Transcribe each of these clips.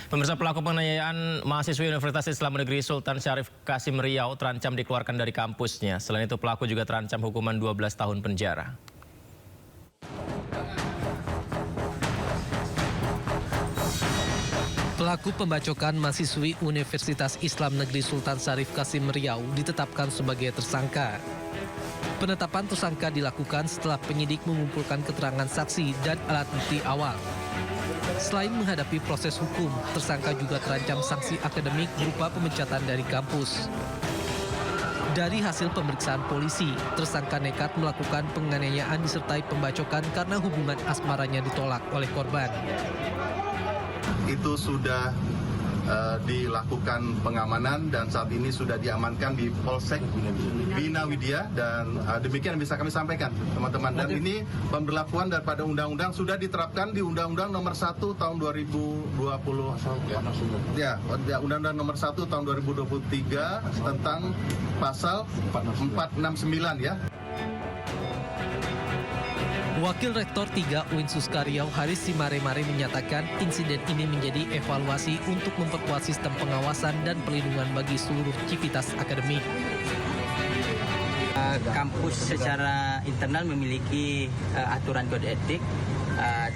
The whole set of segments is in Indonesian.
Pemirsa, pelaku penganiayaan mahasiswa Universitas Islam Negeri Sultan Syarif Qasim Riau terancam dikeluarkan dari kampusnya. Selain itu, pelaku juga terancam hukuman 12 tahun penjara. Pelaku pembacokan mahasiswi Universitas Islam Negeri Sultan Syarif Qasim Riau ditetapkan sebagai tersangka. Penetapan tersangka dilakukan setelah penyidik mengumpulkan keterangan saksi dan alat bukti awal. Selain menghadapi proses hukum, tersangka juga terancam sanksi akademik berupa pemecatan dari kampus. Dari hasil pemeriksaan polisi, tersangka nekat melakukan penganiayaan disertai pembacokan karena hubungan asmaranya ditolak oleh korban. Itu sudah dilakukan pengamanan dan saat ini sudah diamankan di Polsek Bina Widya dan demikian bisa kami sampaikan teman-teman. Dan ini pemberlakuan daripada undang-undang sudah diterapkan di Undang-Undang Nomor 1 Tahun 2020 ya Undang-Undang Nomor 1 Tahun 2023 tentang pasal 469 ya. Wakil Rektor 3 UIN Suska Riau Haris Simaremare menyatakan insiden ini menjadi evaluasi untuk memperkuat sistem pengawasan dan perlindungan bagi seluruh civitas akademik. Kampus secara internal memiliki aturan kode etik,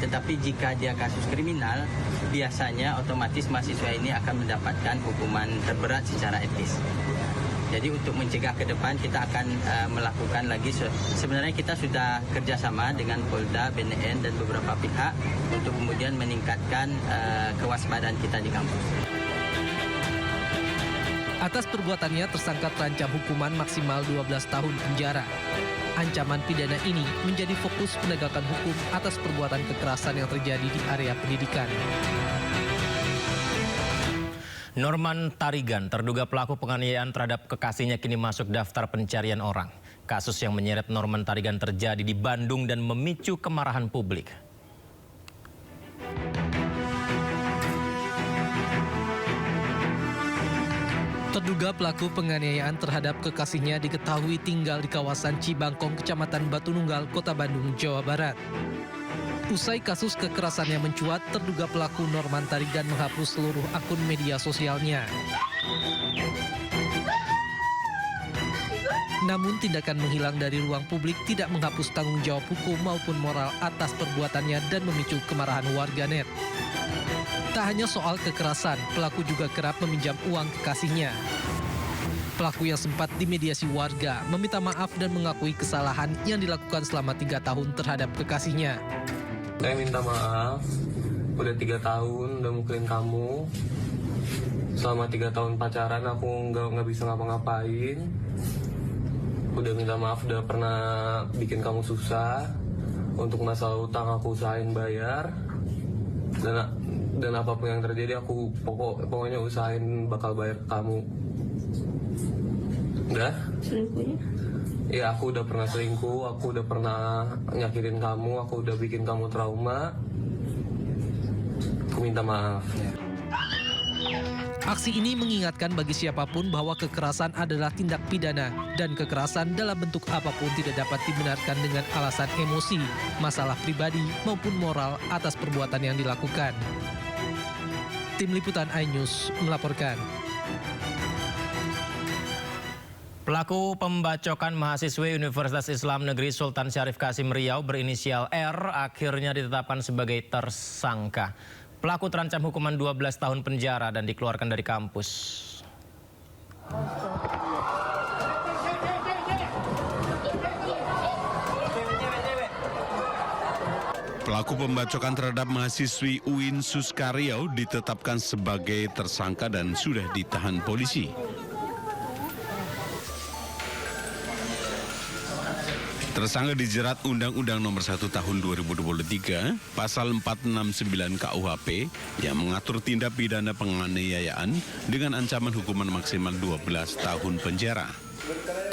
tetapi jika dia kasus kriminal, biasanya otomatis mahasiswa ini akan mendapatkan hukuman terberat secara etis. Jadi untuk mencegah ke depan kita akan melakukan lagi, sebenarnya kita sudah kerjasama dengan Polda, BNN dan beberapa pihak untuk kemudian meningkatkan kewaspadaan kita di kampus. Atas perbuatannya tersangka terancam hukuman maksimal 12 tahun penjara. Ancaman pidana ini menjadi fokus penegakan hukum atas perbuatan kekerasan yang terjadi di area pendidikan. Norman Tarigan, terduga pelaku penganiayaan terhadap kekasihnya kini masuk daftar pencarian orang. Kasus yang menyeret Norman Tarigan terjadi di Bandung dan memicu kemarahan publik. Terduga pelaku penganiayaan terhadap kekasihnya diketahui tinggal di kawasan Cibangkong, Kecamatan Batununggal, Kota Bandung, Jawa Barat. Usai kasus kekerasannya mencuat, terduga pelaku Norman Tarigan menghapus seluruh akun media sosialnya. Namun tindakan menghilang dari ruang publik tidak menghapus tanggung jawab hukum maupun moral atas perbuatannya dan memicu kemarahan warganet. Tak hanya soal kekerasan, pelaku juga kerap meminjam uang kekasihnya. Pelaku yang sempat dimediasi warga meminta maaf dan mengakui kesalahan yang dilakukan selama 3 tahun terhadap kekasihnya. Saya minta maaf, udah 3 tahun udah mukulin kamu. Selama 3 tahun pacaran aku nggak bisa ngapa-ngapain. Udah minta maaf, udah pernah bikin kamu susah. Untuk masalah utang aku usahain bayar. Dan apapun yang terjadi aku pokoknya usahain bakal bayar ke kamu. Udah? Ya, aku udah pernah selingkuh, aku udah pernah nyakitin kamu, aku udah bikin kamu trauma. Aku minta maaf. Aksi ini mengingatkan bagi siapapun bahwa kekerasan adalah tindak pidana dan kekerasan dalam bentuk apapun tidak dapat dibenarkan dengan alasan emosi, masalah pribadi maupun moral atas perbuatan yang dilakukan. Tim Liputan iNews melaporkan. Pelaku pembacokan mahasiswi Universitas Islam Negeri Sultan Syarif Qasim Riau berinisial R akhirnya ditetapkan sebagai tersangka. Pelaku terancam hukuman 12 tahun penjara dan dikeluarkan dari kampus. Pelaku pembacokan terhadap mahasiswi UIN Suska Riau ditetapkan sebagai tersangka dan sudah ditahan polisi. Tersangka dijerat Undang-Undang Nomor 1 Tahun 2023, Pasal 469 KUHP yang mengatur tindak pidana penganiayaan dengan ancaman hukuman maksimal 12 tahun penjara.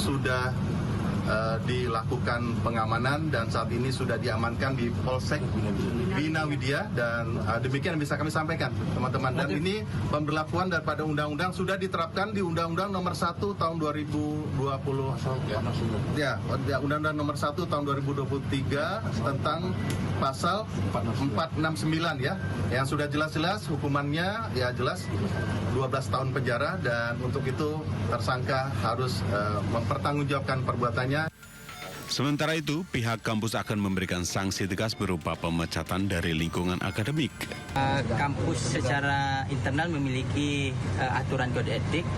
Sudah dilakukan pengamanan dan saat ini sudah diamankan di Polsek Bina Widya dan demikian yang bisa kami sampaikan teman-teman. Dan ini pemberlakuan daripada undang-undang sudah diterapkan di Undang-Undang Nomor 1 Tahun 2020 ya, Undang-Undang Nomor 1 Tahun 2023 tentang pasal 469 ya, yang sudah jelas-jelas hukumannya ya jelas 12 tahun penjara dan untuk itu tersangka harus mempertanggungjawabkan perbuatannya. Sementara itu, pihak kampus akan memberikan sanksi tegas berupa pemecatan dari lingkungan akademik. Kampus secara internal memiliki aturan kode etik,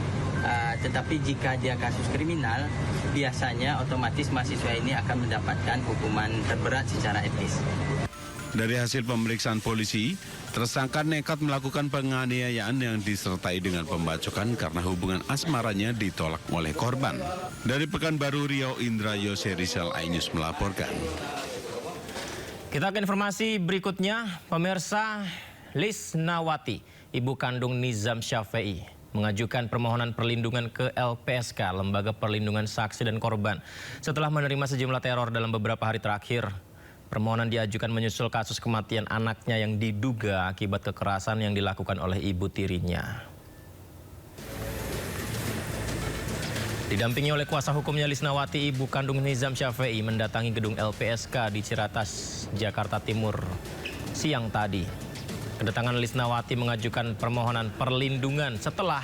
tetapi jika dia kasus kriminal, biasanya otomatis mahasiswa ini akan mendapatkan hukuman terberat secara etis. Dari hasil pemeriksaan polisi, tersangka nekat melakukan penganiayaan yang disertai dengan pembacokan karena hubungan asmaranya ditolak oleh korban. Dari Pekanbaru Riau, Indra Yose Rizal, iNews melaporkan. Kita ke informasi berikutnya. Pemirsa, Lisnawati, ibu kandung Nizam Syafei, mengajukan permohonan perlindungan ke LPSK, Lembaga Perlindungan Saksi dan Korban, setelah menerima sejumlah teror dalam beberapa hari terakhir. Permohonan diajukan menyusul kasus kematian anaknya yang diduga akibat kekerasan yang dilakukan oleh ibu tirinya. Didampingi oleh kuasa hukumnya, Lisnawati, ibu kandung Nizam Syafei, mendatangi gedung LPSK di Ciracas, Jakarta Timur, siang tadi. Kedatangan Lisnawati mengajukan permohonan perlindungan setelah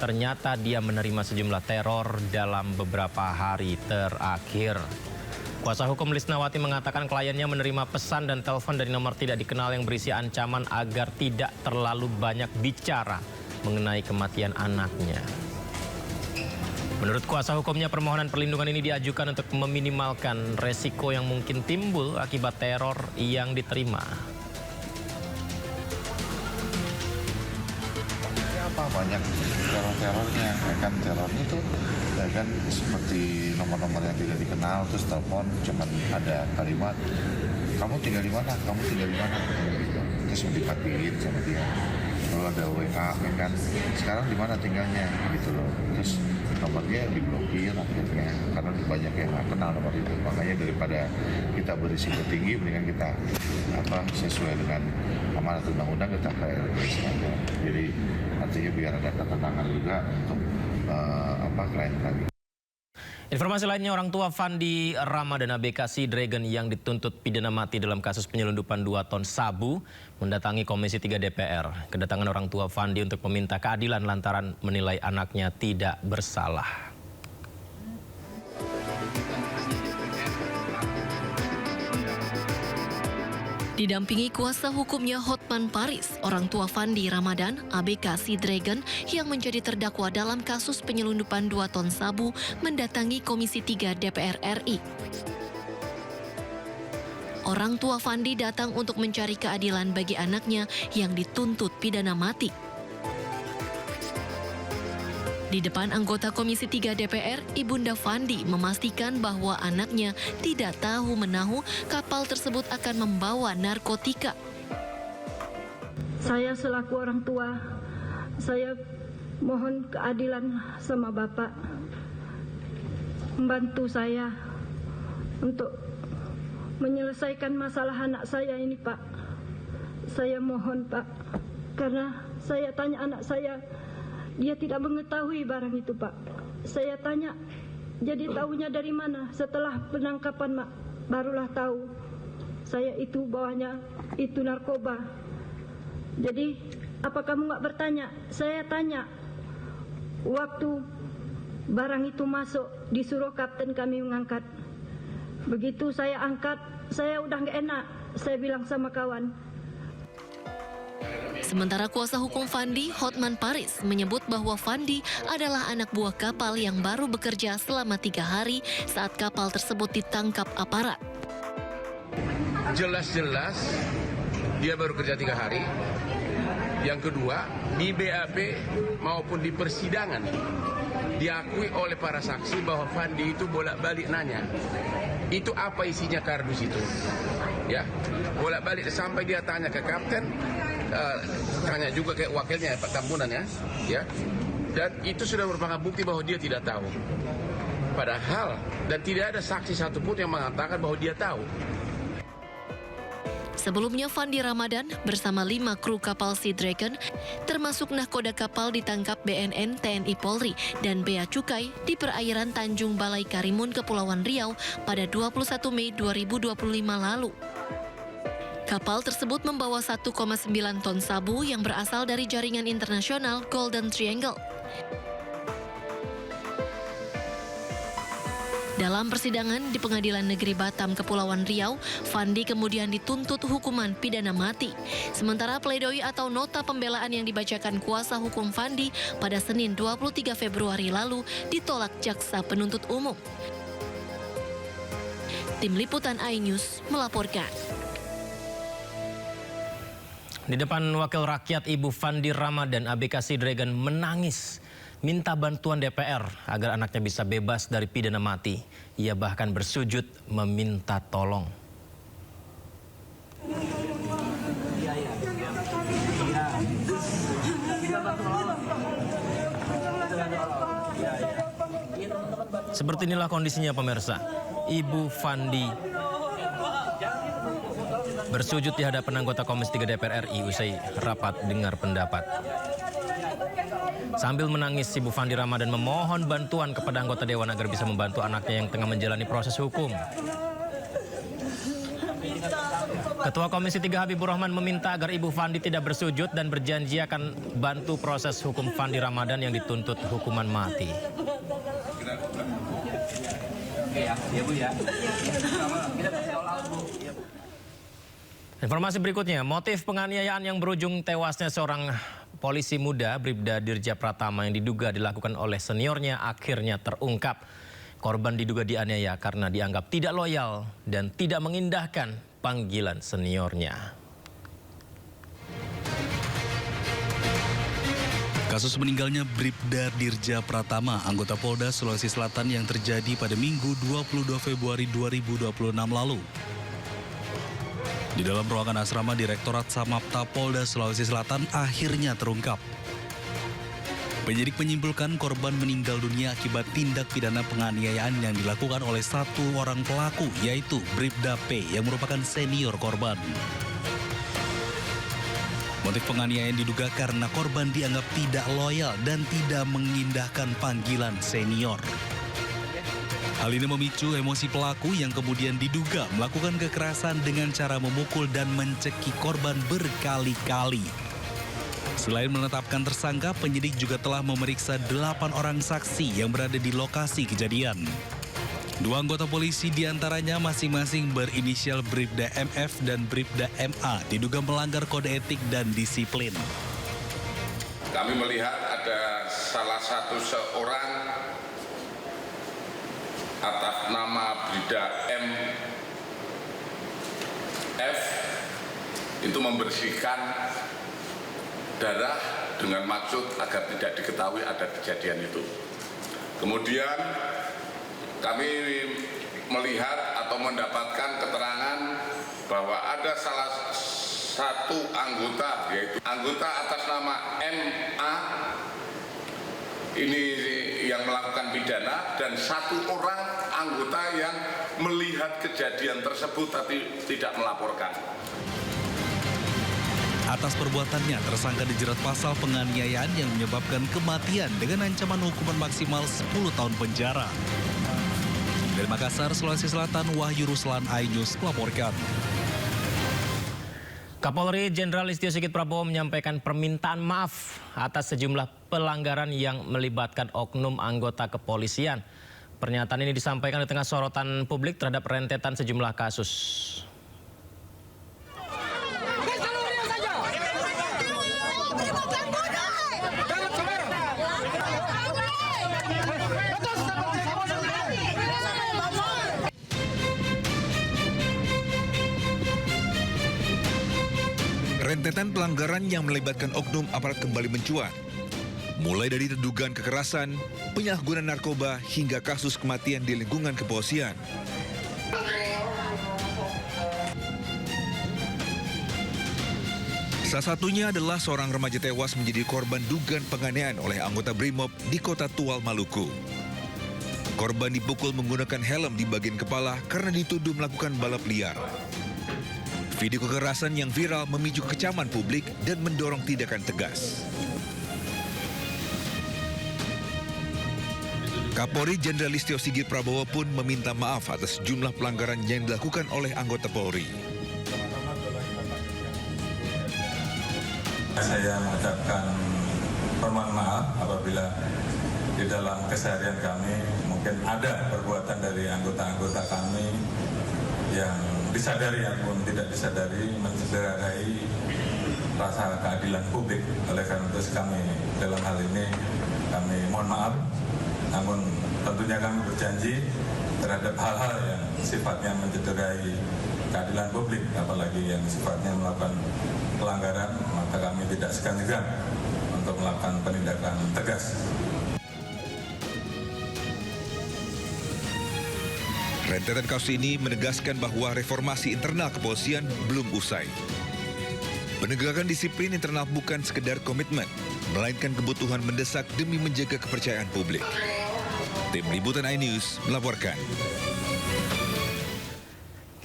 ternyata dia menerima sejumlah teror dalam beberapa hari terakhir. Kuasa hukum Lisnawati mengatakan kliennya menerima pesan dan telepon dari nomor tidak dikenal yang berisi ancaman agar tidak terlalu banyak bicara mengenai kematian anaknya. Menurut kuasa hukumnya, permohonan perlindungan ini diajukan untuk meminimalkan resiko yang mungkin timbul akibat teror yang diterima. Banyak teror-terornya, ya kan, terornya itu ya kan seperti nomor-nomor yang tidak dikenal, terus telepon cuman ada kalimat kamu tinggal di mana, gitu. Terus dipatiin sama dia. Lalu ada WA, ya kan, sekarang di mana tinggalnya, gitu loh. Terus nomornya diblokir akhirnya karena banyak yang nggak kenal nomor itu. Makanya daripada kita berisiko tinggi, mendingan kita sesuai dengan amanat undang-undang kita ke LPSK aja. Jadi artinya biar ada ketenangan juga untuk klien kami. Informasi lainnya, orang tua Fandi Rama dan ABK Sea Dragon yang dituntut pidana mati dalam kasus penyelundupan 2 ton sabu mendatangi Komisi 3 DPR. Kedatangan orang tua Fandi untuk meminta keadilan lantaran menilai anaknya tidak bersalah. Didampingi kuasa hukumnya Hotman Paris, orang tua Fandi Ramadan, ABK Sea Dragon yang menjadi terdakwa dalam kasus penyelundupan 2 ton sabu mendatangi Komisi 3 DPR RI. Orang tua Fandi datang untuk mencari keadilan bagi anaknya yang dituntut pidana mati. Di depan anggota Komisi 3 DPR, Ibunda Fandi memastikan bahwa anaknya tidak tahu menahu kapal tersebut akan membawa narkotika. Saya selaku orang tua, saya mohon keadilan sama Bapak. Membantu saya untuk menyelesaikan masalah anak saya ini, Pak. Saya mohon, Pak, karena saya tanya anak saya, dia tidak mengetahui barang itu, Pak. Saya tanya, jadi tahunya dari mana? Setelah penangkapan, Mak, barulah tahu. Saya itu bawahnya itu narkoba. Jadi, apa kamu nggak bertanya? Saya tanya, waktu barang itu masuk, disuruh kapten kami mengangkat. Begitu saya angkat, saya udah nggak enak. Saya bilang sama kawan. Sementara kuasa hukum Fandi, Hotman Paris, menyebut bahwa Fandi adalah anak buah kapal yang baru bekerja selama 3 hari saat kapal tersebut ditangkap aparat. Jelas-jelas dia baru kerja 3 hari. Yang kedua, di BAP maupun di persidangan diakui oleh para saksi bahwa Fandi itu bolak-balik nanya, itu apa isinya kardus itu, ya, bolak-balik sampai dia tanya ke kapten, tanya juga ke wakilnya Pak Tambunan, ya, dan itu sudah merupakan bukti bahwa dia tidak tahu. Padahal dan tidak ada saksi satupun yang mengatakan bahwa dia tahu. Sebelumnya, Fandi Ramadan bersama 5 kru kapal Sea Dragon, termasuk nahkoda kapal, ditangkap BNN, TNI Polri, dan Bea Cukai di perairan Tanjung Balai Karimun, Kepulauan Riau pada 21 Mei 2025 lalu. Kapal tersebut membawa 1,9 ton sabu yang berasal dari jaringan internasional Golden Triangle. Dalam persidangan di Pengadilan Negeri Batam, Kepulauan Riau, Fandi kemudian dituntut hukuman pidana mati. Sementara pledoi atau nota pembelaan yang dibacakan kuasa hukum Fandi pada Senin 23 Februari lalu ditolak jaksa penuntut umum. Tim Liputan iNews melaporkan. Di depan Wakil Rakyat, Ibu Fandi Ramadan ABK Sea Dragon menangis minta bantuan DPR agar anaknya bisa bebas dari pidana mati. Ia bahkan bersujud meminta tolong. Seperti inilah kondisinya pemirsa. Ibu Fandi bersujud di hadapan anggota Komisi 3 DPR RI usai rapat dengar pendapat. Sambil menangis, Ibu Fandi Ramadan memohon bantuan kepada anggota Dewan agar bisa membantu anaknya yang tengah menjalani proses hukum. Ketua Komisi 3 Habibur Rahman meminta agar Ibu Fandi tidak bersujud dan berjanji akan bantu proses hukum Fandi Ramadan yang dituntut hukuman mati. Informasi berikutnya, motif penganiayaan yang berujung tewasnya seorang polisi muda, Bribda Dirja Pratama, yang diduga dilakukan oleh seniornya akhirnya terungkap. Korban diduga dianiaya karena dianggap tidak loyal dan tidak mengindahkan panggilan seniornya. Kasus meninggalnya Bribda Dirja Pratama, anggota Polda Sulawesi Selatan yang terjadi pada Minggu 22 Februari 2026 lalu. Di dalam ruangan asrama Direktorat Samapta Polda Sulawesi Selatan akhirnya terungkap. Penyidik menyimpulkan korban meninggal dunia akibat tindak pidana penganiayaan yang dilakukan oleh satu orang pelaku, yaitu Bribda P yang merupakan senior korban. Motif penganiayaan diduga karena korban dianggap tidak loyal dan tidak mengindahkan panggilan senior. Hal ini memicu emosi pelaku yang kemudian diduga melakukan kekerasan dengan cara memukul dan mencekik korban berkali-kali. Selain menetapkan tersangka, penyidik juga telah memeriksa 8 orang saksi yang berada di lokasi kejadian. 2 anggota polisi diantaranya masing-masing berinisial Bribda MF dan Bribda MA diduga melanggar kode etik dan disiplin. Kami melihat ada salah satu seorang atas nama Bribda MF itu membersihkan darah dengan maksud agar tidak diketahui ada kejadian itu. Kemudian kami melihat atau mendapatkan keterangan bahwa ada salah satu anggota, yaitu anggota atas nama MA ini yang melakukan pidana, dan satu orang anggota yang melihat kejadian tersebut tapi tidak melaporkan. Atas perbuatannya, tersangka dijerat pasal penganiayaan yang menyebabkan kematian dengan ancaman hukuman maksimal 10 tahun penjara. Dari Makassar, Sulawesi Selatan, Wahyu Ruslan, iNews melaporkan. Kapolri Jenderal Listio Sigit Prabowo menyampaikan permintaan maaf atas sejumlah pelanggaran yang melibatkan oknum anggota kepolisian. Pernyataan ini disampaikan di tengah sorotan publik terhadap rentetan sejumlah kasus. Rentetan pelanggaran yang melibatkan oknum aparat kembali mencuat. Mulai dari dugaan kekerasan, penyalahgunaan narkoba, hingga kasus kematian di lingkungan kepolisian. Salah satunya adalah seorang remaja tewas menjadi korban dugaan penganiayaan oleh anggota BRIMOB di Kota Tual, Maluku. Korban dipukul menggunakan helm di bagian kepala karena dituduh melakukan balap liar. Video kekerasan yang viral memicu kecaman publik dan mendorong tindakan tegas. Kapolri Jenderal Listio Sigit Prabowo pun meminta maaf atas jumlah pelanggaran yang dilakukan oleh anggota Polri. Saya mengucapkan permohonan maaf apabila di dalam keseharian kami mungkin ada perbuatan dari anggota-anggota kami yang disadari ataupun tidak disadari mencederai rasa keadilan publik. Oleh karena itu kami dalam hal ini kami mohon maaf, namun tentunya kami berjanji terhadap hal-hal yang sifatnya mencederai keadilan publik, apalagi yang sifatnya melakukan pelanggaran, maka kami tidak segan-segan untuk melakukan penindakan tegas. Rentetan kasus ini menegaskan bahwa reformasi internal kepolisian belum usai. Penegakan disiplin internal bukan sekedar komitmen, melainkan kebutuhan mendesak demi menjaga kepercayaan publik. Tim Liputan iNews melaporkan.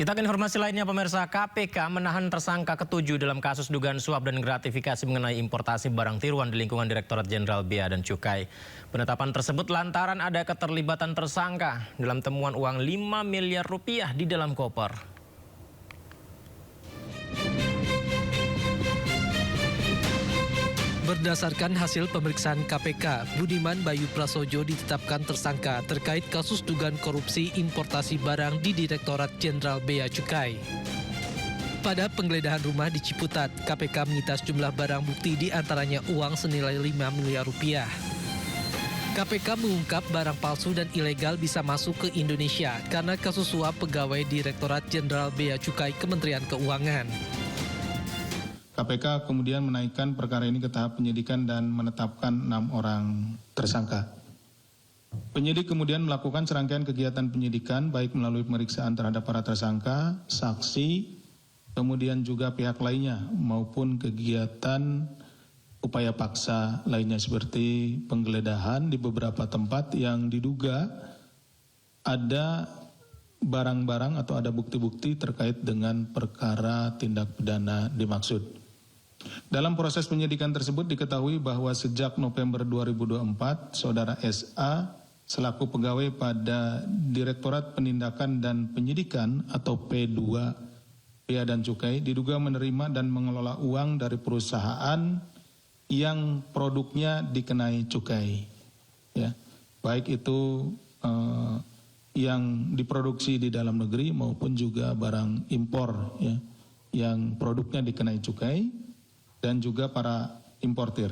Kita ke informasi lainnya, pemirsa. KPK menahan tersangka ke-7 dalam kasus dugaan suap dan gratifikasi mengenai importasi barang tiruan di lingkungan Direktorat Jenderal Bea dan Cukai. Penetapan tersebut lantaran ada keterlibatan tersangka dalam temuan uang 5 miliar rupiah di dalam koper. Berdasarkan hasil pemeriksaan KPK, Budiman Bayu Prasojo ditetapkan tersangka terkait kasus dugaan korupsi importasi barang di Direktorat Jenderal Bea Cukai. Pada penggeledahan rumah di Ciputat, KPK menyita sejumlah barang bukti di antaranya uang senilai 5 miliar rupiah. KPK mengungkap barang palsu dan ilegal bisa masuk ke Indonesia karena kasus suap pegawai Direktorat Jenderal Bea Cukai Kementerian Keuangan. KPK kemudian menaikkan perkara ini ke tahap penyidikan dan menetapkan 6 orang tersangka. Penyidik kemudian melakukan serangkaian kegiatan penyidikan baik melalui pemeriksaan terhadap para tersangka, saksi, kemudian juga pihak lainnya maupun kegiatan upaya paksa lainnya seperti penggeledahan di beberapa tempat yang diduga ada barang-barang atau ada bukti-bukti terkait dengan perkara tindak pidana dimaksud. Dalam proses penyidikan tersebut diketahui bahwa sejak November 2024, Saudara SA selaku pegawai pada Direktorat Penindakan dan Penyidikan atau P2 Bea dan Cukai diduga menerima dan mengelola uang dari perusahaan yang produknya dikenai cukai, ya, baik itu yang diproduksi di dalam negeri maupun juga barang impor, ya, yang produknya dikenai cukai dan juga para importir.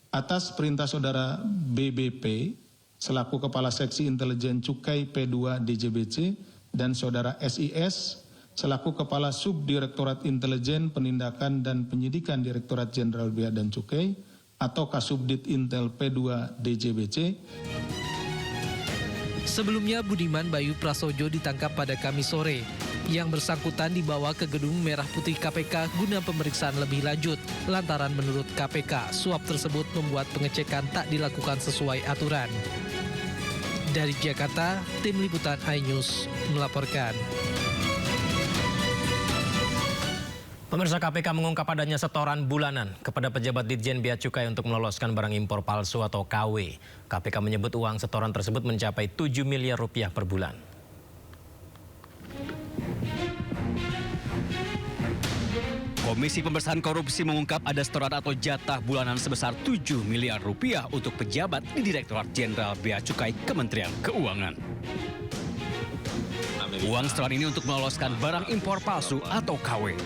Atas perintah Saudara BBP selaku Kepala Seksi Intelijen Cukai P2 DJBC dan Saudara SIS selaku Kepala Subdirektorat Intelijen Penindakan dan Penyidikan Direktorat Jenderal Bea dan Cukai atau Kasubdit Intel P2 DJBC. Sebelumnya Budiman Bayu Prasojo ditangkap pada Kamis sore. Yang bersangkutan dibawa ke Gedung Merah Putih KPK guna pemeriksaan lebih lanjut. Lantaran menurut KPK, suap tersebut membuat pengecekan tak dilakukan sesuai aturan. Dari Jakarta, Tim Liputan iNews melaporkan. Pemirsa, KPK mengungkap adanya setoran bulanan kepada pejabat Ditjen Bea Cukai untuk meloloskan barang impor palsu atau KW. KPK menyebut uang setoran tersebut mencapai 7 miliar rupiah per bulan. Komisi Pemberantasan Korupsi mengungkap ada setoran atau jatah bulanan sebesar 7 miliar rupiah untuk pejabat di Direktorat Jenderal Bea Cukai Kementerian Keuangan. Uang setoran ini untuk meloloskan barang impor palsu atau KW.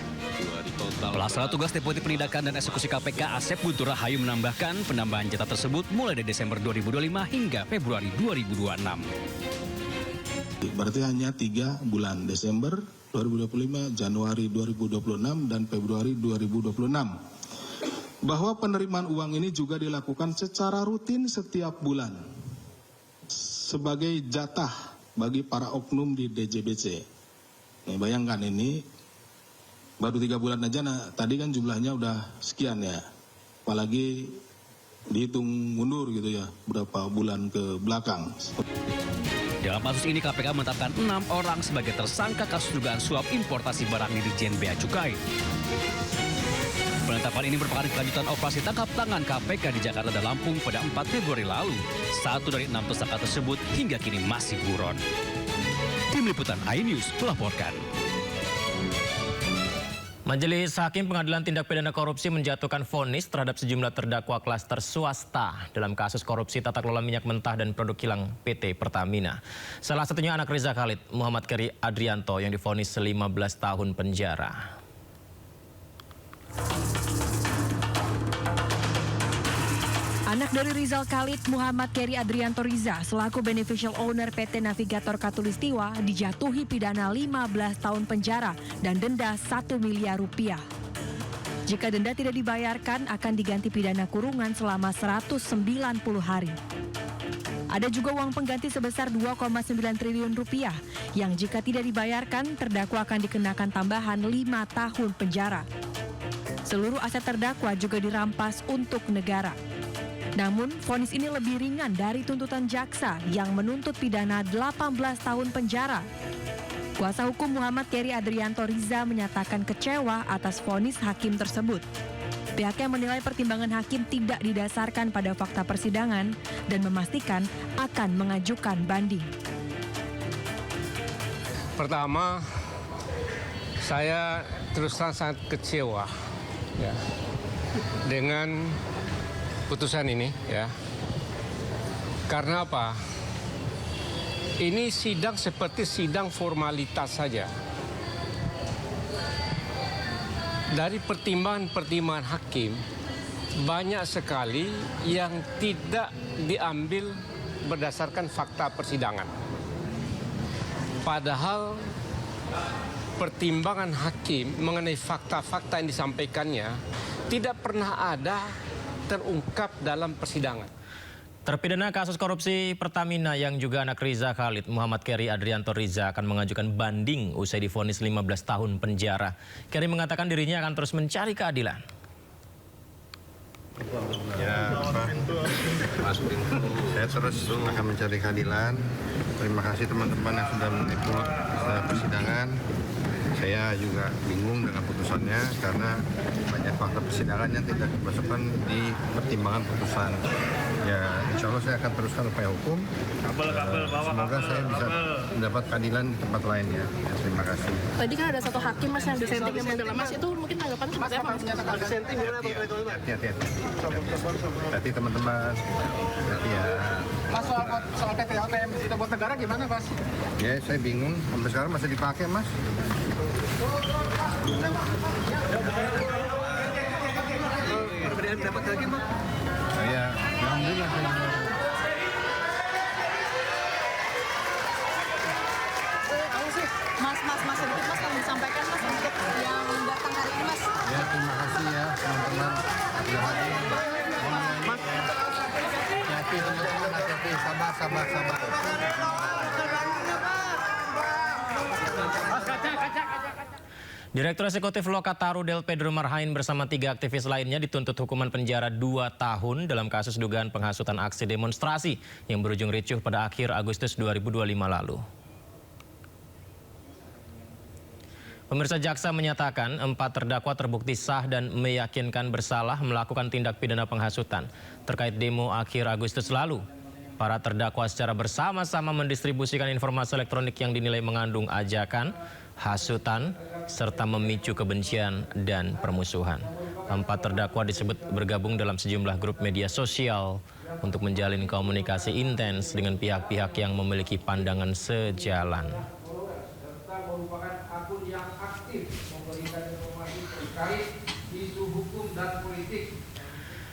Pelaksana tugas Deputi Penindakan dan Eksekusi KPK Asep Guntur Rahayu menambahkan penambahan jatah tersebut mulai dari Desember 2025 hingga Februari 2026. Berarti hanya 3 bulan, Desember 2025, Januari 2026, dan Februari 2026. Bahwa penerimaan uang ini juga dilakukan secara rutin setiap bulan sebagai jatah bagi para oknum di DJBC. Nih, bayangkan ini baru 3 bulan aja, tadi kan jumlahnya udah sekian ya. Apalagi dihitung mundur gitu ya, berapa bulan ke belakang. Dalam kasus ini KPK menetapkan 6 orang sebagai tersangka kasus dugaan suap importasi barang di Ditjen Bea Cukai. Penetapan ini merupakan kelanjutan operasi tangkap tangan KPK di Jakarta dan Lampung pada 4 Februari lalu. 1 dari 6 tersangka tersebut hingga kini masih buron. Tim Liputan iNews melaporkan. Majelis Hakim Pengadilan Tindak Pidana Korupsi menjatuhkan vonis terhadap sejumlah terdakwa klaster swasta dalam kasus korupsi tata kelola minyak mentah dan produk kilang PT Pertamina. Salah satunya anak Riza Khalid, Muhammad Keri Adrianto, yang divonis 15 tahun penjara. Anak dari Rizal Khalid, Muhammad Keri Adrianto Riza, selaku beneficial owner PT Navigator Katulistiwa, dijatuhi pidana 15 tahun penjara dan denda 1 miliar rupiah. Jika denda tidak dibayarkan, akan diganti pidana kurungan selama 190 hari. Ada juga uang pengganti sebesar 2,9 triliun rupiah, yang jika tidak dibayarkan, terdakwa akan dikenakan tambahan 5 tahun penjara. Seluruh aset terdakwa juga dirampas untuk negara. Namun, vonis ini lebih ringan dari tuntutan jaksa yang menuntut pidana 18 tahun penjara. Kuasa hukum Muhammad Keri Adrianto Riza menyatakan kecewa atas vonis hakim tersebut. Pihaknya menilai pertimbangan hakim tidak didasarkan pada fakta persidangan dan memastikan akan mengajukan banding. Pertama, saya terus terang sangat kecewa ya, dengan putusan ini ya. Karena apa? Ini sidang seperti sidang formalitas saja. Dari pertimbangan-pertimbangan hakim, banyak sekali yang tidak diambil berdasarkan fakta persidangan. Padahal pertimbangan hakim mengenai fakta-fakta yang disampaikannya tidak pernah ada terungkap dalam persidangan. Terpidana kasus korupsi Pertamina yang juga anak Riza Khalid, Muhammad Keri Adrianto Riza, akan mengajukan banding usai divonis 15 tahun penjara. Keri mengatakan dirinya akan terus mencari keadilan. Ya, Mas Pintu, saya terus akan mencari keadilan. Terima kasih teman-teman yang sudah meliput persidangan. Saya juga bingung dengan putusannya karena banyak fakta persidangan yang tidak dimasukkan di pertimbangan putusan. Ya, insya Allah saya akan teruskan upaya hukum. Semoga saya bisa mendapat keadilan di tempat lain ya. Terima kasih. Tadi kan ada satu hakim Mas yang disenting yang membela Mas, itu mungkin tanggapannya seperti apa? Disenting hati-hati. Hati teman-teman. Hati ya. Mas, soal PTLTM itu buat negara gimana Mas? Ya, saya bingung. Sampai sekarang masih dipakai Mas. Perbedaan pendapat lagi Mas? Saya alhamdulillah saya Mas sedikit Mas kalau disampaikan Mas untuk yang datang hari ini Mas. Ya, terima kasih ya teman-teman. Hati-hati teman-teman, hati-hati, sabar. Direktur Eksekutif Lokataru Del Pedro Marhain bersama 3 aktivis lainnya dituntut hukuman penjara 2 tahun dalam kasus dugaan penghasutan aksi demonstrasi yang berujung ricuh pada akhir Agustus 2025 lalu. Pemirsa, jaksa menyatakan 4 terdakwa terbukti sah dan meyakinkan bersalah melakukan tindak pidana penghasutan terkait demo akhir Agustus lalu. Para terdakwa secara bersama-sama mendistribusikan informasi elektronik yang dinilai mengandung ajakan, hasutan, serta memicu kebencian dan permusuhan. 4 terdakwa disebut bergabung dalam sejumlah grup media sosial untuk menjalin komunikasi intens dengan pihak-pihak yang memiliki pandangan sejalan. Merupakan akun yang aktif memberikan informasi terkait isu hukum dan politik.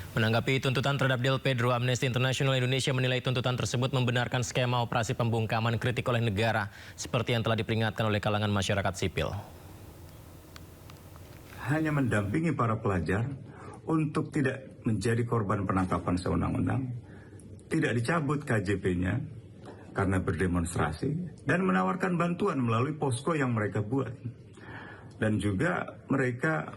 Menanggapi tuntutan terhadap Del Pedro, Amnesty International Indonesia menilai tuntutan tersebut membenarkan skema operasi pembungkaman kritik oleh negara seperti yang telah diperingatkan oleh kalangan masyarakat sipil. Hanya mendampingi para pelajar untuk tidak menjadi korban penangkapan sewenang-wenang, tidak dicabut KJP-nya karena berdemonstrasi, dan menawarkan bantuan melalui posko yang mereka buat. Dan juga mereka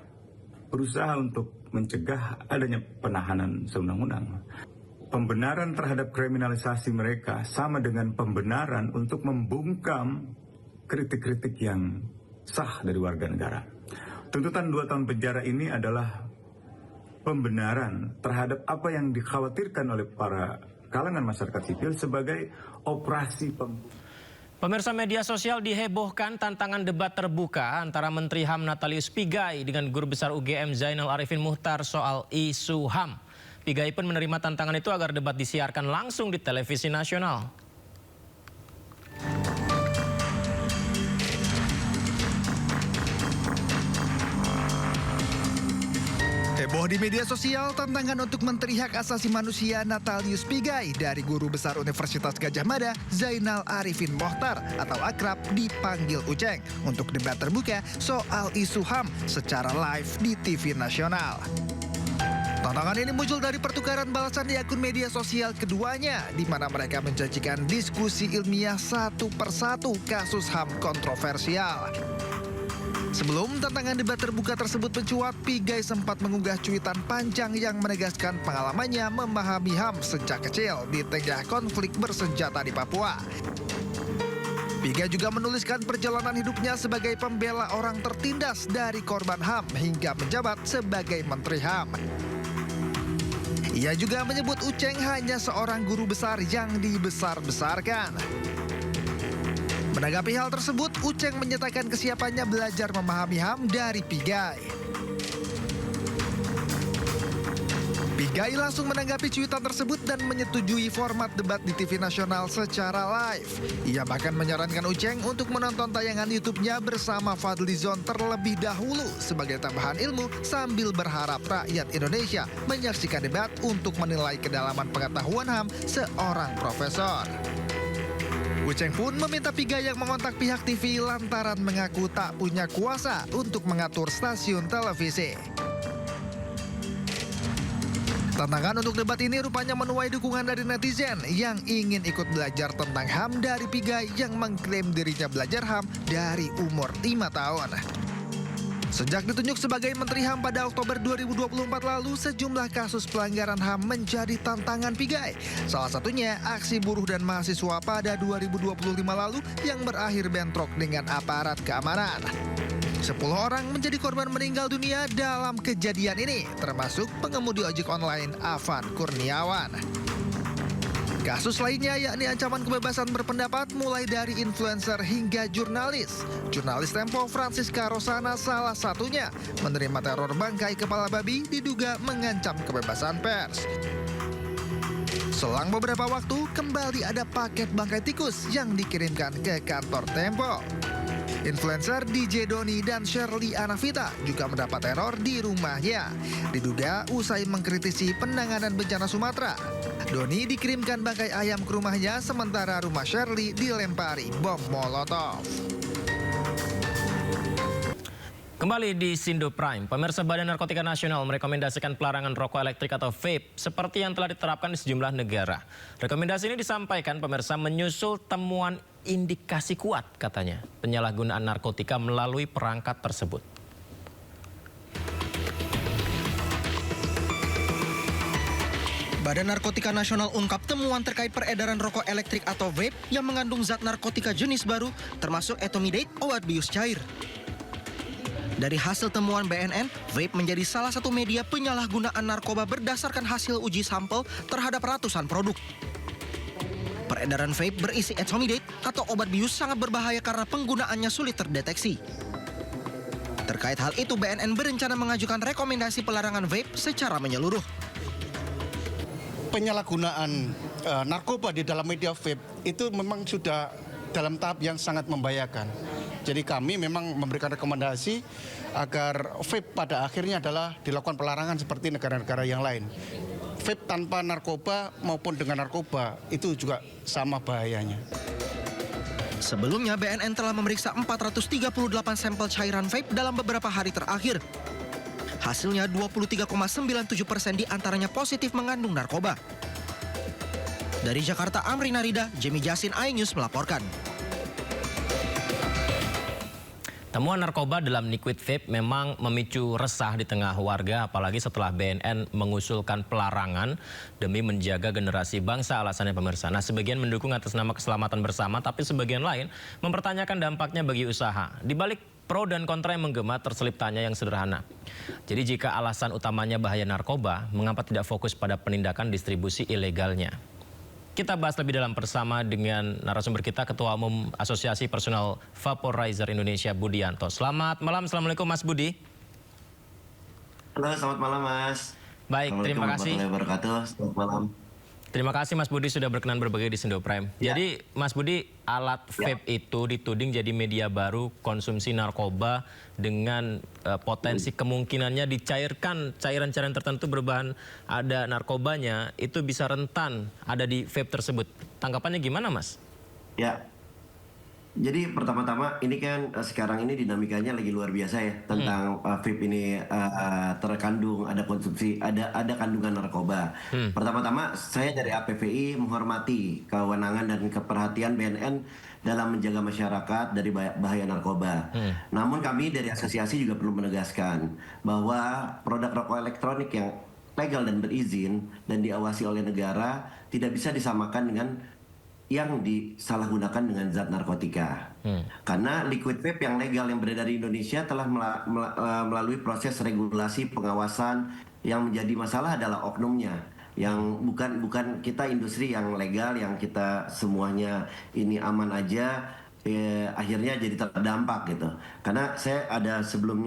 berusaha untuk mencegah adanya penahanan sewenang-wenang. pembenaran terhadap kriminalisasi mereka sama dengan pembenaran untuk membungkam kritik-kritik yang sah dari warga negara. Tuntutan 2 tahun penjara ini adalah pembenaran terhadap apa yang dikhawatirkan oleh para kalangan masyarakat sipil sebagai operasi Pemirsa, media sosial dihebohkan tantangan debat terbuka antara Menteri HAM Natalius Pigai dengan Guru Besar UGM Zainal Arifin Muchtar soal isu HAM. Pigai pun menerima tantangan itu agar debat disiarkan langsung di televisi nasional. Heboh di media sosial tantangan untuk Menteri Hak Asasi Manusia Natalius Pigai dari Guru Besar Universitas Gadjah Mada Zainal Arifin Muchtar atau akrab dipanggil Uceng untuk debat terbuka soal isu HAM secara live di TV nasional. Tantangan ini muncul dari pertukaran balasan di akun media sosial keduanya, di mana mereka menjanjikan diskusi ilmiah satu persatu kasus HAM kontroversial. Sebelum tantangan debat terbuka tersebut mencuat, Pigai sempat mengunggah cuitan panjang yang menegaskan pengalamannya memahami HAM sejak kecil di tengah konflik bersenjata di Papua. Pigai juga menuliskan perjalanan hidupnya sebagai pembela orang tertindas dari korban HAM hingga menjabat sebagai Menteri HAM. Ia juga menyebut Uceng hanya seorang guru besar yang dibesar-besarkan. Menanggapi hal tersebut, Uceng menyatakan kesiapannya belajar memahami HAM dari Pigai. Pigai langsung menanggapi cuitan tersebut dan menyetujui format debat di TV nasional secara live. Ia bahkan menyarankan Uceng untuk menonton tayangan YouTube-nya bersama Fadlizon terlebih dahulu sebagai tambahan ilmu sambil berharap rakyat Indonesia menyaksikan debat untuk menilai kedalaman pengetahuan HAM seorang profesor. Uceng pun meminta Pigai yang mengontak pihak TV lantaran mengaku tak punya kuasa untuk mengatur stasiun televisi. Tantangan untuk debat ini rupanya menuai dukungan dari netizen yang ingin ikut belajar tentang HAM dari Pigai yang mengklaim dirinya belajar HAM dari umur 5 tahun. Sejak ditunjuk sebagai Menteri HAM pada Oktober 2024 lalu, sejumlah kasus pelanggaran HAM menjadi tantangan Pigai. Salah satunya aksi buruh dan mahasiswa pada 2025 lalu yang berakhir bentrok dengan aparat keamanan. 10 orang menjadi korban meninggal dunia dalam kejadian ini, termasuk pengemudi ojek online Afan Kurniawan. Kasus lainnya yakni ancaman kebebasan berpendapat mulai dari influencer hingga jurnalis. Jurnalis Tempo Francisca Rosana salah satunya menerima teror bangkai kepala babi diduga mengancam kebebasan pers. Selang beberapa waktu kembali ada paket bangkai tikus yang dikirimkan ke kantor Tempo. Influencer DJ Doni dan Shirley Anavita juga mendapat teror di rumahnya. Diduga usai mengkritisi penanganan bencana Sumatera. Doni dikirimkan bangkai ayam ke rumahnya, sementara rumah Shirley dilempari bom Molotov. Kembali di Sindo Prime, pemirsa Badan Narkotika Nasional merekomendasikan pelarangan rokok elektrik atau vape seperti yang telah diterapkan di sejumlah negara. Rekomendasi ini disampaikan pemirsa menyusul temuan indikasi kuat katanya penyalahgunaan narkotika melalui perangkat tersebut. Badan Narkotika Nasional ungkap temuan terkait peredaran rokok elektrik atau vape yang mengandung zat narkotika jenis baru termasuk etomidate, obat bius cair. Dari hasil temuan BNN, vape menjadi salah satu media penyalahgunaan narkoba berdasarkan hasil uji sampel terhadap ratusan produk. Peredaran vape berisi etomidate atau obat bius sangat berbahaya karena penggunaannya sulit terdeteksi. Terkait hal itu, BNN berencana mengajukan rekomendasi pelarangan vape secara menyeluruh. Penyalahgunaan narkoba di dalam media vape itu memang sudah dalam tahap yang sangat membahayakan. Jadi kami memang memberikan rekomendasi agar vape pada akhirnya adalah dilakukan pelarangan seperti negara-negara yang lain. Vape tanpa narkoba maupun dengan narkoba itu juga sama bahayanya. Sebelumnya BNN telah memeriksa 438 sampel cairan vape dalam beberapa hari terakhir. Hasilnya 23,97% diantaranya positif mengandung narkoba. Dari Jakarta, Amri Narida, Jemi Jasin, iNews melaporkan. Temuan narkoba dalam liquid vape memang memicu resah di tengah warga, apalagi setelah BNN mengusulkan pelarangan demi menjaga generasi bangsa, alasannya pemirsa. Nah, sebagian mendukung atas nama keselamatan bersama, tapi sebagian lain mempertanyakan dampaknya bagi usaha. Di balik pro dan kontra yang menggema terselip tanya yang sederhana. Jadi jika alasan utamanya bahaya narkoba, mengapa tidak fokus pada penindakan distribusi ilegalnya? Kita bahas lebih dalam bersama dengan narasumber kita, Ketua Umum Asosiasi Personal Vaporizer Indonesia, Budianto. Selamat malam, Assalamualaikum Mas Budi. Halo, selamat malam Mas. Baik, terima kasih. Selamat malam. Terima kasih Mas Budi sudah berkenan berbagi di Sendo Prime. Ya. Jadi Mas Budi, alat vape itu dituding jadi media baru konsumsi narkoba dengan potensi kemungkinannya dicairkan cairan-cairan tertentu berbahan ada narkobanya, itu bisa rentan ada di vape tersebut. Tanggapannya gimana Mas? Ya, jadi pertama-tama ini kan sekarang ini dinamikanya lagi luar biasa ya tentang vape ini terkandung ada konsumsi ada kandungan narkoba. Pertama-tama saya dari APVI menghormati kewenangan dan keperhatian BNN dalam menjaga masyarakat dari bahaya narkoba. Namun kami dari asosiasi juga perlu menegaskan bahwa produk rokok elektronik yang legal dan berizin dan diawasi oleh negara tidak bisa disamakan dengan yang disalahgunakan dengan zat narkotika. Karena liquid vape yang legal yang beredar di Indonesia telah melalui proses regulasi pengawasan. Yang menjadi masalah adalah oknumnya, yang bukan kita industri yang legal yang kita semuanya ini aman aja, akhirnya jadi terdampak gitu. Karena saya ada sebelum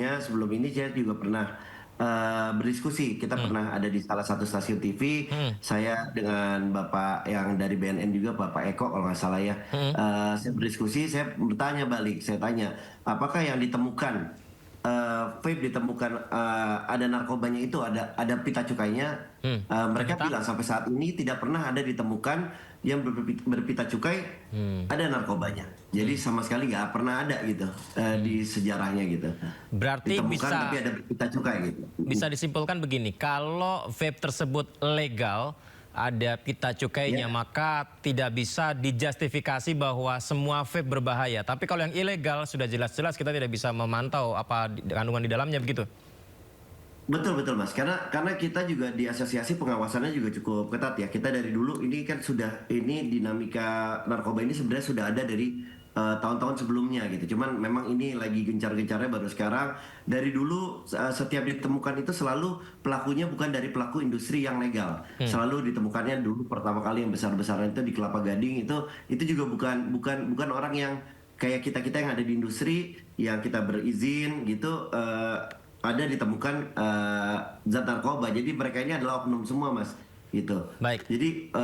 ini saya juga pernah berdiskusi. Kita pernah ada di salah satu stasiun TV. Saya dengan Bapak yang dari BNN juga, Bapak Eko kalau nggak salah ya. Saya berdiskusi, saya bertanya balik. Saya tanya, apakah yang ditemukan vape ditemukan ada narkobanya itu, ada pita cukainya? Mereka bilang sampai saat ini tidak pernah ada ditemukan yang berpita cukai ada narkobanya. Jadi sama sekali nggak pernah ada gitu di sejarahnya gitu. Berarti ditemukan, tapi ada berpita cukai gitu. Bisa disimpulkan begini, kalau vape tersebut legal, ada pita cukainya, maka tidak bisa dijustifikasi bahwa semua vape berbahaya. Tapi kalau yang ilegal sudah jelas-jelas kita tidak bisa memantau apa kandungan di dalamnya, begitu? Betul Mas, karena kita juga di asosiasi pengawasannya juga cukup ketat ya. Kita dari dulu ini kan sudah, ini dinamika narkoba ini sebenarnya sudah ada dari tahun-tahun sebelumnya gitu. Cuman memang ini lagi gencar-gencarnya baru sekarang. Dari dulu setiap ditemukan itu selalu pelakunya bukan dari pelaku industri yang legal. Selalu ditemukannya dulu pertama kali yang besar-besaran itu di Kelapa Gading, itu juga bukan orang yang kayak kita yang ada di industri yang kita berizin gitu. Ada ditemukan zat narkoba. Jadi mereka ini adalah oknum semua Mas gitu. Baik. Jadi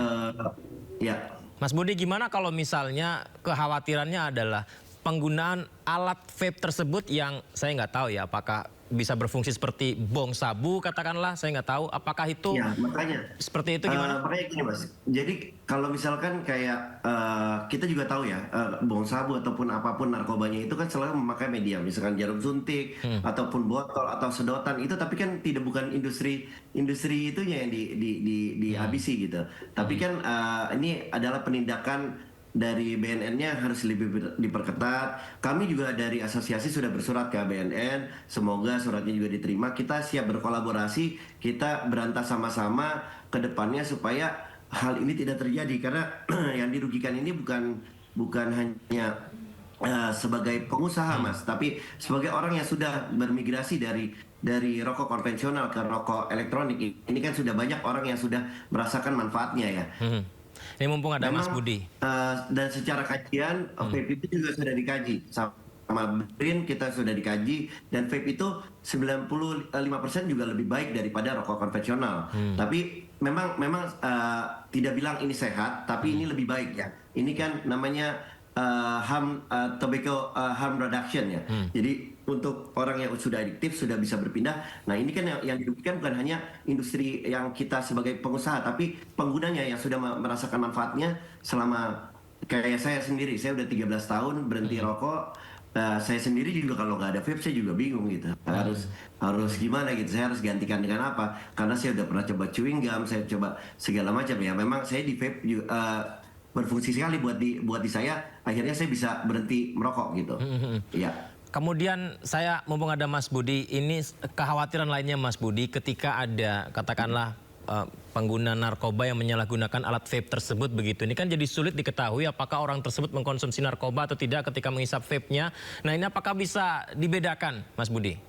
ya. Mas Budi, gimana kalau misalnya kekhawatirannya adalah penggunaan alat vape tersebut yang saya nggak tahu ya apakah bisa berfungsi seperti bong sabu katakanlah, saya nggak tahu apakah itu ya, makanya seperti itu gimana? Makanya gini Mas, jadi kalau misalkan kayak kita juga tahu ya bong sabu ataupun apapun narkobanya itu kan selalu memakai media, misalkan jarum suntik ataupun botol atau sedotan itu, tapi kan bukan industri itunya yang dihabisi gitu. Tapi kan ini adalah penindakan dari BNN-nya harus lebih diperketat. Kami juga dari asosiasi sudah bersurat ke BNN, semoga suratnya juga diterima. Kita siap berkolaborasi, kita berantas sama-sama ke depannya supaya hal ini tidak terjadi. Karena yang dirugikan ini bukan hanya sebagai pengusaha Mas, tapi sebagai orang yang sudah bermigrasi dari rokok konvensional ke rokok elektronik. Ini kan sudah banyak orang yang sudah merasakan manfaatnya ya. Ini mumpung ada Mas Budi. Dan secara kajian, vape itu juga sudah dikaji. Sama BRIN kita sudah dikaji. Dan vape itu 95% juga lebih baik daripada rokok konvensional. Tapi memang tidak bilang ini sehat, tapi ini lebih baik ya. Ini kan namanya tobacco harm reduction ya. Jadi untuk orang yang sudah adiktif sudah bisa berpindah. Nah ini kan yang dirugikan bukan hanya industri yang kita sebagai pengusaha, tapi penggunanya yang sudah merasakan manfaatnya selama kayak saya sendiri. Saya udah 13 tahun berhenti rokok. Saya sendiri juga kalau nggak ada vape saya juga bingung gitu. Harus gimana gitu. Saya harus gantikan dengan apa? Karena saya udah pernah coba chewing gum, saya coba segala macam ya. Memang saya di vape berfungsi sekali buat di saya. Akhirnya saya bisa berhenti merokok gitu. Iya. Kemudian saya mumpung ada Mas Budi, ini kekhawatiran lainnya Mas Budi ketika ada katakanlah pengguna narkoba yang menyalahgunakan alat vape tersebut begitu. Ini kan jadi sulit diketahui apakah orang tersebut mengkonsumsi narkoba atau tidak ketika menghisap vape-nya. Nah ini apakah bisa dibedakan Mas Budi?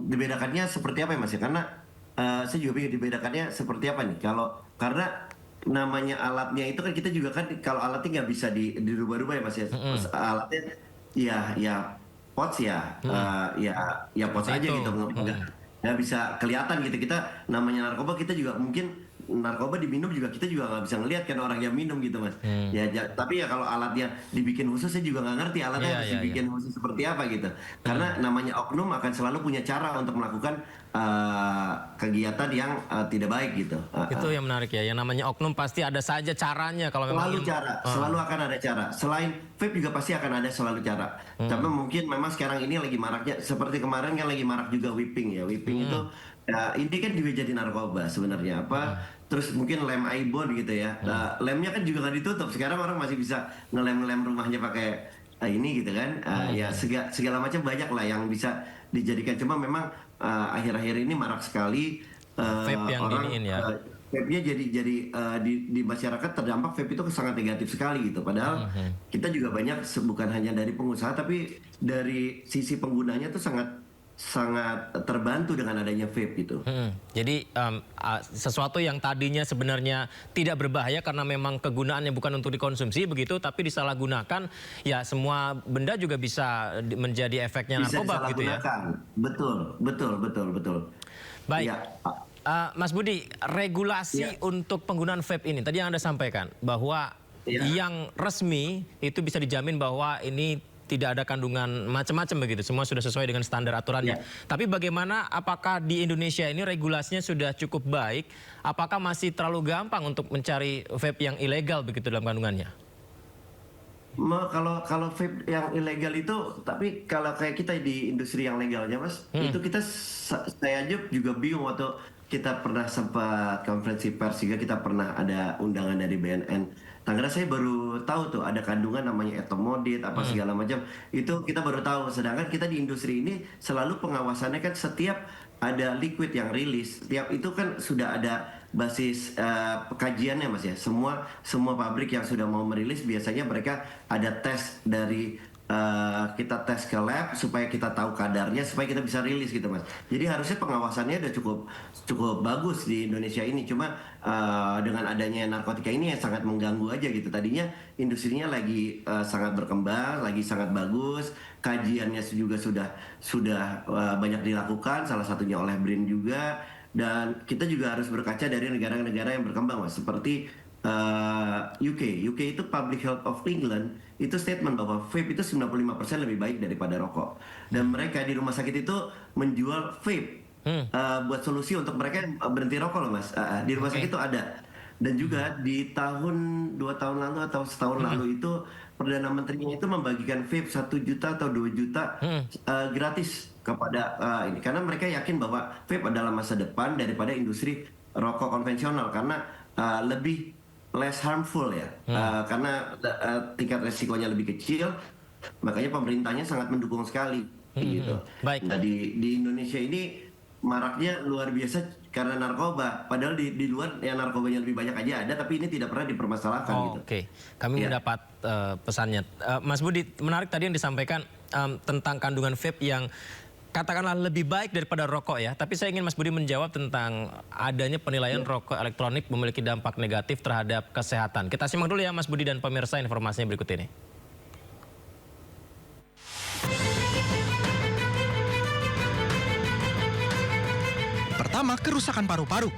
Dibedakannya seperti apa ya Mas ya? Karena saya juga bingung dibedakannya seperti apa nih. Karena namanya alatnya itu kan kita juga kan kalau alatnya nggak bisa dirubah-rubah ya Mas ya. Alatnya ya pots ya pots aja gitu. Nggak bisa kelihatan gitu. Kita namanya narkoba, kita juga mungkin narkoba diminum juga kita juga nggak bisa ngelihat kan orang yang minum gitu Mas. Tapi ya kalau alatnya dibikin khusus saya juga nggak ngerti alatnya harus dibikin khusus seperti apa gitu. Karena namanya oknum akan selalu punya cara untuk melakukan kegiatan yang tidak baik gitu. Itu yang menarik ya. Yang namanya oknum pasti ada saja caranya kalau memang selalu akan ada cara. Selain vape juga pasti akan ada selalu cara. Tapi mungkin memang sekarang ini lagi maraknya seperti kemarin kan lagi marak juga whipping ya. Whipping itu ini kan juga jadi narkoba sebenarnya terus mungkin lem iBond gitu ya. Lemnya kan juga nggak ditutup. Sekarang orang masih bisa ngelem rumahnya pakai ini gitu kan. Ya segala macam banyak lah yang bisa dijadikan. Cuma memang akhir-akhir ini marak sekali vape yang orang vape-nya jadi di masyarakat terdampak vape itu sangat negatif sekali gitu. Padahal kita juga banyak bukan hanya dari pengusaha tapi dari sisi penggunanya tuh sangat terbantu dengan adanya vape gitu. Jadi sesuatu yang tadinya sebenarnya tidak berbahaya karena memang kegunaannya bukan untuk dikonsumsi begitu, tapi disalahgunakan ya semua benda juga bisa menjadi efeknya narkoba gitu ya. Betul. Baik. Mas Budi, regulasi untuk penggunaan vape ini tadi yang Anda sampaikan bahwa yang resmi itu bisa dijamin bahwa ini tidak ada kandungan macam-macam begitu, semua sudah sesuai dengan standar aturannya. Tapi bagaimana, apakah di Indonesia ini regulasinya sudah cukup baik? Apakah masih terlalu gampang untuk mencari vape yang ilegal begitu dalam kandungannya? Kalau vape yang ilegal itu, tapi kalau kayak kita di industri yang legalnya Mas, itu saya aja juga bingung waktu kita pernah sempat konferensi pers juga kita pernah ada undangan dari BNN. Tangerang saya baru tahu tuh ada kandungan namanya etomodit apa segala macam. Itu kita baru tahu. Sedangkan kita di industri ini selalu pengawasannya kan setiap ada liquid yang rilis, setiap itu kan sudah ada basis kajiannya Mas ya. Semua pabrik yang sudah mau merilis biasanya mereka ada tes dari kita tes ke lab supaya kita tahu kadarnya supaya kita bisa rilis gitu Mas. Jadi harusnya pengawasannya udah cukup bagus di Indonesia ini. Cuma dengan adanya narkotika ini yang sangat mengganggu aja gitu. Tadinya industrinya lagi sangat berkembang, lagi sangat bagus. Kajiannya juga sudah banyak dilakukan, salah satunya oleh BRIN juga. Dan kita juga harus berkaca dari negara-negara yang berkembang Mas, seperti UK itu Public Health of England itu statement bahwa vape itu 95% lebih baik daripada rokok, dan mereka di rumah sakit itu menjual vape buat solusi untuk mereka yang berhenti rokok loh Mas. Di rumah sakit itu ada, dan juga di tahun 2 tahun lalu atau setahun lalu itu Perdana Menterinya itu membagikan vape 1 juta atau 2 juta gratis kepada ini, karena mereka yakin bahwa vape adalah masa depan daripada industri rokok konvensional karena lebih less harmful ya, karena tingkat resikonya lebih kecil, makanya pemerintahnya sangat mendukung sekali gitu. Nah di Indonesia ini maraknya luar biasa karena narkoba, padahal di luar ya narkobanya lebih banyak aja ada, tapi ini tidak pernah dipermasalahkan gitu. Oke, kami mendapat pesannya. Mas Budi, menarik tadi yang disampaikan tentang kandungan vape yang katakanlah lebih baik daripada rokok ya. Tapi saya ingin Mas Budi menjawab tentang adanya penilaian rokok elektronik memiliki dampak negatif terhadap kesehatan. Kita simak dulu ya Mas Budi dan pemirsa informasinya berikut ini. Pertama, kerusakan paru-paru.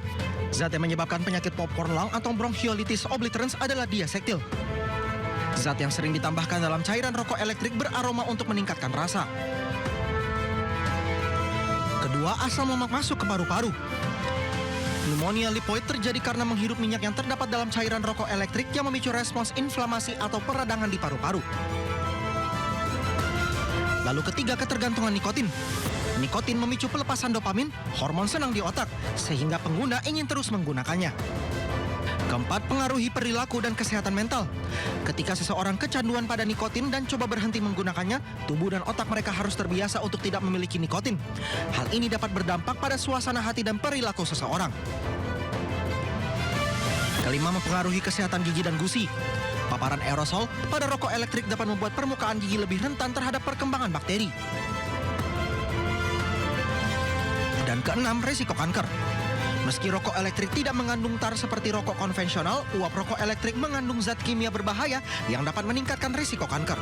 Zat yang menyebabkan penyakit popcorn lung atau bronchiolitis obliterans adalah diasetil. Zat yang sering ditambahkan dalam cairan rokok elektrik beraroma untuk meningkatkan rasa. Kedua, asam lemak masuk ke paru-paru. Pneumonia lipoid terjadi karena menghirup minyak yang terdapat dalam cairan rokok elektrik yang memicu respons inflamasi atau peradangan di paru-paru. Lalu ketiga, ketergantungan nikotin. Nikotin memicu pelepasan dopamin, hormon senang di otak, sehingga pengguna ingin terus menggunakannya. Keempat, pengaruhi perilaku dan kesehatan mental. Ketika seseorang kecanduan pada nikotin dan coba berhenti menggunakannya, tubuh dan otak mereka harus terbiasa untuk tidak memiliki nikotin. Hal ini dapat berdampak pada suasana hati dan perilaku seseorang. Kelima, mempengaruhi kesehatan gigi dan gusi. Paparan aerosol pada rokok elektrik dapat membuat permukaan gigi lebih rentan terhadap perkembangan bakteri. Dan keenam, risiko kanker. Meski rokok elektrik tidak mengandung tar seperti rokok konvensional, uap rokok elektrik mengandung zat kimia berbahaya yang dapat meningkatkan risiko kanker.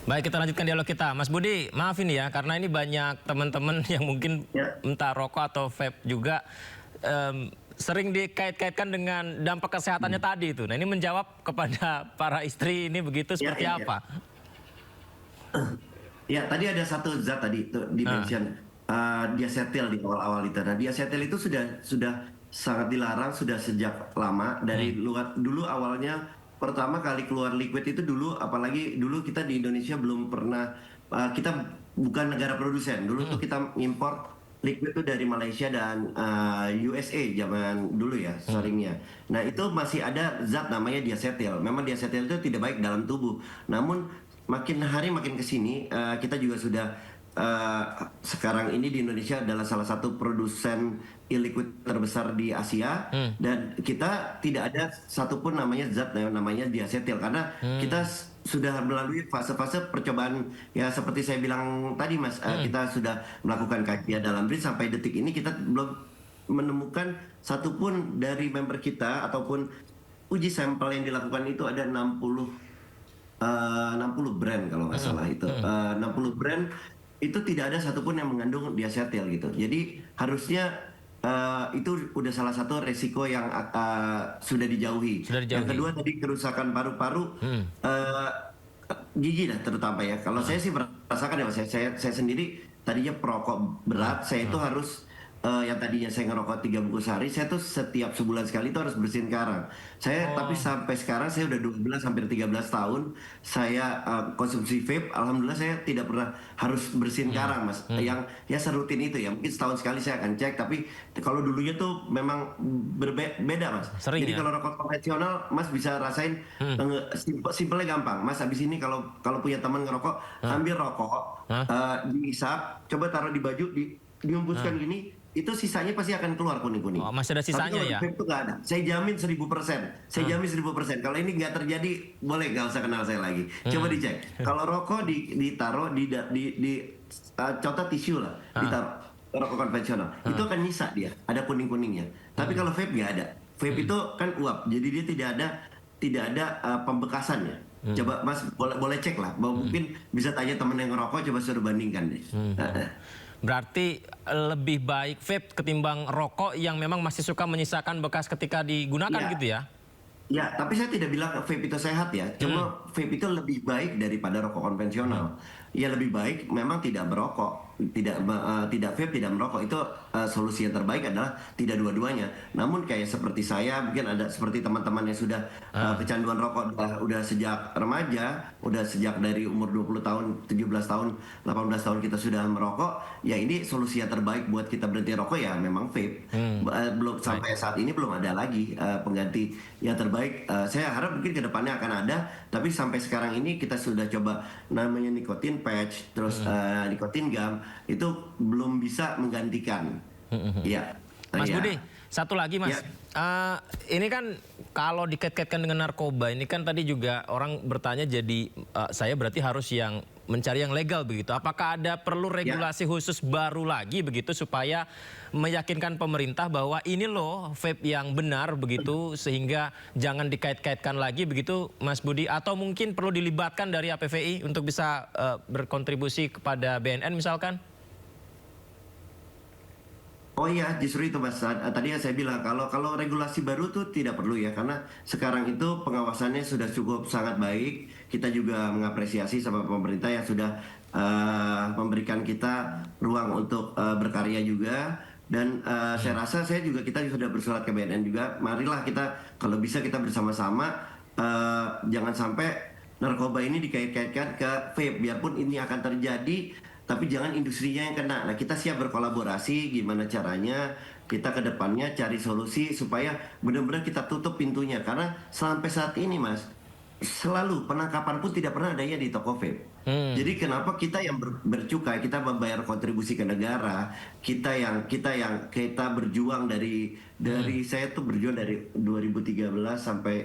Baik, kita lanjutkan dialog kita. Mas Budi, maaf ini ya, karena ini banyak teman-teman yang mungkin entah rokok atau vape juga sering dikait-kaitkan dengan dampak kesehatannya tadi itu. Nah, ini menjawab kepada para istri ini begitu seperti apa? Ya, tadi ada satu zat tadi itu di-mention, diacetyl di awal-awal itu. Nah, diacetyl itu sudah sangat dilarang, sudah sejak lama. Dari dulu awalnya pertama kali keluar liquid itu dulu, apalagi dulu kita di Indonesia belum pernah, kita bukan negara produsen. Dulu tuh kita import liquid itu dari Malaysia dan USA zaman dulu ya, seringnya. Nah, itu masih ada zat namanya diacetyl. Memang diacetyl itu tidak baik dalam tubuh. Namun makin hari makin kesini, kita juga sudah sekarang ini di Indonesia adalah salah satu produsen e-liquid terbesar di Asia, dan kita tidak ada satupun namanya zat namanya diacetyl, karena kita sudah melalui fase-fase percobaan ya seperti saya bilang tadi Mas, kita sudah melakukan kajian dalam BRIN sampai detik ini kita belum menemukan satupun dari member kita ataupun uji sampel yang dilakukan itu ada 60 brand kalau nggak salah itu. 60 brand itu tidak ada satupun yang mengandung diacetyl gitu. Jadi harusnya itu udah salah satu resiko yang sudah dijauhi. Yang kedua tadi kerusakan paru-paru, gigi lah terutama ya. Kalau saya sih merasakan ya Mas, saya sendiri tadinya perokok berat, saya itu harus yang tadinya saya ngerokok 3 bungkus sehari, saya tuh setiap sebulan sekali tuh harus bersihin karang. Saya tapi sampai sekarang saya udah 12 hampir 13 tahun saya konsumsi vape, alhamdulillah saya tidak pernah harus bersihin karang Mas. Yang ya serutin itu ya, mungkin setahun sekali saya akan cek, tapi kalau dulunya tuh memang beda Mas. Jadi kalau rokok konvensional Mas bisa rasain simpelnya gampang. Mas habis ini kalau punya teman ngerokok, ambil rokok, dihisap, coba taruh di baju, dihembuskan gini, itu sisanya pasti akan keluar kuning-kuning. Oh, masih ada sisanya ya? Tapi kalau vape itu nggak ada. Saya jamin 1000%. Saya jamin 1000%. Kalau ini nggak terjadi, boleh nggak usah kenal saya lagi. Coba dicek. Kalau rokok ditaruh di contoh tisu lah, ditaruh rokok konvensional, itu akan nyisa dia, ada kuning-kuningnya. Tapi kalau vape nggak ada. Vape itu kan uap, jadi dia tidak ada pembekasannya. Coba Mas boleh cek lah, mungkin bisa tanya temen yang ngerokok, coba suruh bandingkan deh. Berarti lebih baik vape ketimbang rokok yang memang masih suka menyisakan bekas ketika digunakan gitu ya? Ya, tapi saya tidak bilang vape itu sehat ya. Cuma vape itu lebih baik daripada rokok konvensional. Ya lebih baik memang tidak merokok, tidak vape, tidak merokok. Itu solusi yang terbaik adalah tidak dua-duanya. Namun kayak seperti saya, mungkin ada seperti teman-teman yang sudah kecanduan rokok udah sejak remaja, udah sejak dari umur 20 tahun, 17 tahun, 18 tahun kita sudah merokok. Ya ini solusi yang terbaik buat kita berhenti rokok ya memang vape. Belum sampai saat ini belum ada lagi pengganti yang terbaik. Saya harap mungkin ke depannya akan ada, tapi sampai sekarang ini kita sudah coba namanya nikotin patch, terus nikotin gum, itu belum bisa menggantikan. Iya. Mas Budi, satu lagi Mas. Ini kan kalau dikait-kaitkan dengan narkoba, ini kan tadi juga orang bertanya jadi saya berarti harus yang mencari yang legal begitu. Apakah ada perlu regulasi khusus baru lagi begitu supaya meyakinkan pemerintah bahwa ini loh vape yang benar begitu, sehingga jangan dikait-kaitkan lagi begitu Mas Budi, atau mungkin perlu dilibatkan dari APVI untuk bisa berkontribusi kepada BNN misalkan? Oh iya, justru itu Mas. Tadi yang saya bilang kalau regulasi baru tuh tidak perlu ya, karena sekarang itu pengawasannya sudah cukup sangat baik. Kita juga mengapresiasi sama pemerintah yang sudah memberikan kita ruang untuk berkarya juga. Dan saya rasa kita sudah bersurat ke BNN juga. Marilah kita kalau bisa kita bersama-sama jangan sampai narkoba ini dikait-kaitkan ke vape, biarpun ini akan terjadi tapi jangan industrinya yang kena. Nah, kita siap berkolaborasi gimana caranya kita ke depannya cari solusi supaya benar-benar kita tutup pintunya. Karena sampai saat ini, Mas, selalu penangkapan pun tidak pernah adanya di toko vape. Jadi kenapa kita yang bercukai, kita membayar kontribusi ke negara, kita berjuang dari saya tuh berjuang dari 2013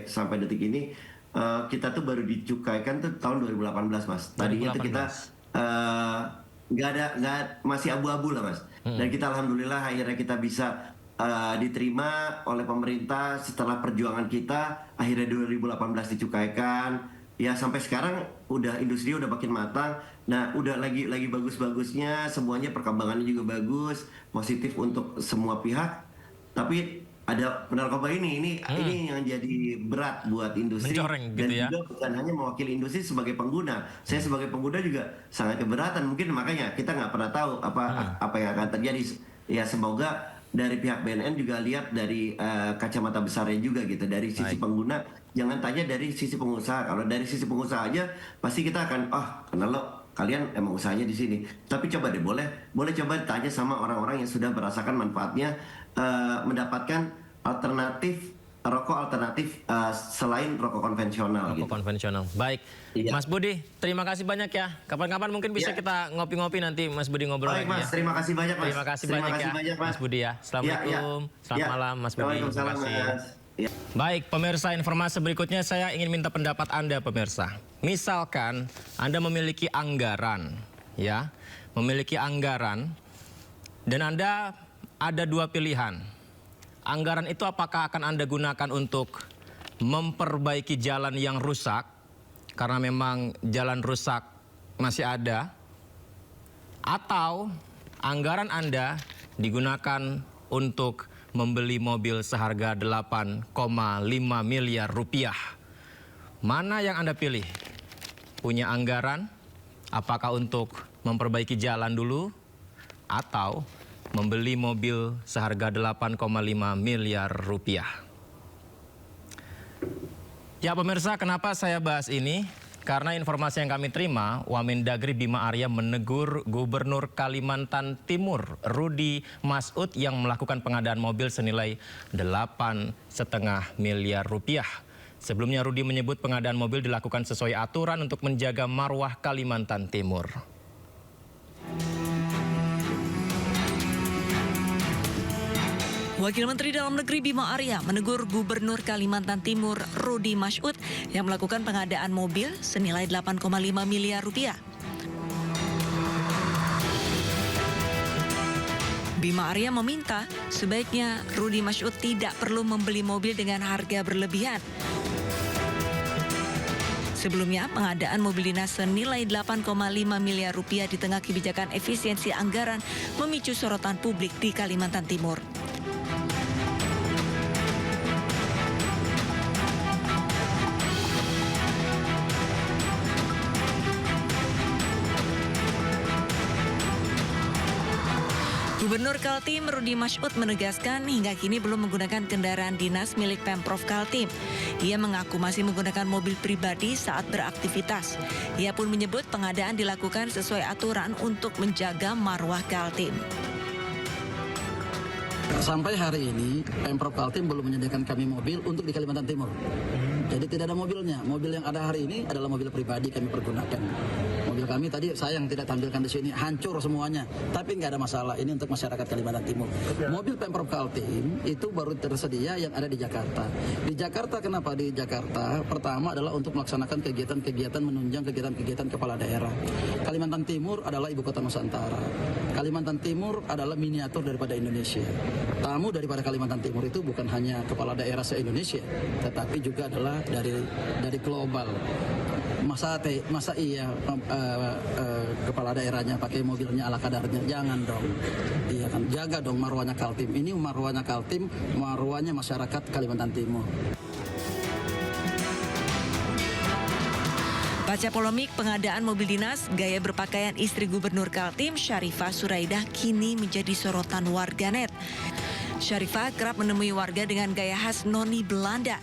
sampai detik ini, kita tuh baru dicukaikan tuh tahun 2018, Mas. Tadinya tuh kita masih abu-abu lah, Mas. Dan kita alhamdulillah akhirnya kita bisa diterima oleh pemerintah setelah perjuangan kita, akhirnya 2018 dicukaikan. Ya sampai sekarang udah industri udah makin matang. Nah, udah lagi bagus-bagusnya, semuanya perkembangannya juga bagus, positif untuk semua pihak. Tapi ada narkoba ini yang jadi berat buat industri. Mencoreng dan gitu ya. juga bukan hanya mewakili industri sebagai pengguna. Saya sebagai pengguna juga sangat keberatan. Mungkin makanya kita nggak pernah tahu apa yang akan terjadi. Ya semoga dari pihak BNN juga lihat dari kacamata besarnya juga gitu, dari sisi pengguna, jangan tanya dari sisi pengusaha. Kalau dari sisi pengusaha aja pasti kita akan kenal lo, kalian emang usahanya di sini. Tapi coba deh, boleh coba tanya sama orang-orang yang sudah merasakan manfaatnya, mendapatkan rokok alternatif selain rokok konvensional. Rokok konvensional. Baik, Mas Budi, terima kasih banyak ya. Kapan-kapan mungkin bisa kita ngopi-ngopi nanti, Mas Budi ngobrol lagi Mas, ya. terima kasih banyak, Mas. Terima kasih banyak ya, Mas Budi ya. Assalamualaikum, selamat malam, Mas Budi. Terima kasih. Baik, pemirsa, informasi berikutnya saya ingin minta pendapat Anda, pemirsa. Misalkan Anda memiliki anggaran, dan Anda ada dua pilihan. Anggaran itu apakah akan Anda gunakan untuk memperbaiki jalan yang rusak, karena memang jalan rusak masih ada, atau anggaran Anda digunakan untuk membeli mobil seharga 8,5 miliar rupiah. Mana yang Anda pilih? Punya anggaran, apakah untuk memperbaiki jalan dulu, atau membeli mobil seharga 8,5 miliar rupiah. Ya pemirsa, kenapa saya bahas ini? Karena informasi yang kami terima, Wamendagri Bima Arya menegur Gubernur Kalimantan Timur, Rudi Masud, yang melakukan pengadaan mobil senilai 8,5 miliar rupiah. Sebelumnya Rudi menyebut pengadaan mobil dilakukan sesuai aturan untuk menjaga marwah Kalimantan Timur. Wakil Menteri Dalam Negeri Bima Arya menegur Gubernur Kalimantan Timur Rudi Masud yang melakukan pengadaan mobil senilai 8,5 miliar rupiah. Bima Arya meminta sebaiknya Rudi Masud tidak perlu membeli mobil dengan harga berlebihan. Sebelumnya, pengadaan mobil dinas senilai 8,5 miliar rupiah di tengah kebijakan efisiensi anggaran memicu sorotan publik di Kalimantan Timur. Gubernur Kaltim Rudi Masud menegaskan hingga kini belum menggunakan kendaraan dinas milik Pemprov Kaltim. Ia mengaku masih menggunakan mobil pribadi saat beraktivitas. Ia pun menyebut pengadaan dilakukan sesuai aturan untuk menjaga marwah Kaltim. Sampai hari ini Pemprov Kaltim belum menyediakan kami mobil untuk di Kalimantan Timur. Jadi tidak ada mobilnya. Mobil yang ada hari ini adalah mobil pribadi kami pergunakan. Mobil kami tadi sayang tidak tampilkan di sini, hancur semuanya. Tapi nggak ada masalah, ini untuk masyarakat Kalimantan Timur. Mobil Pemprov Kaltim itu baru tersedia yang ada di Jakarta. Di Jakarta, kenapa di Jakarta? Pertama adalah untuk melaksanakan kegiatan-kegiatan menunjang kegiatan-kegiatan kepala daerah. Kalimantan Timur adalah ibu kota Nusantara. Kalimantan Timur adalah miniatur daripada Indonesia. Tamu daripada Kalimantan Timur itu bukan hanya kepala daerah se-Indonesia, tetapi juga adalah dari global. Masa iya kepala daerahnya pakai mobilnya ala kadarnya? Jangan dong. Iya kan, jaga dong marwahnya Kaltim. Ini marwahnya Kaltim, marwahnya masyarakat Kalimantan Timur. Pasca polemik pengadaan mobil dinas, gaya berpakaian istri Gubernur Kaltim, Syarifah Suraidah, kini menjadi sorotan warganet. Syarifah kerap menemui warga dengan gaya khas noni Belanda.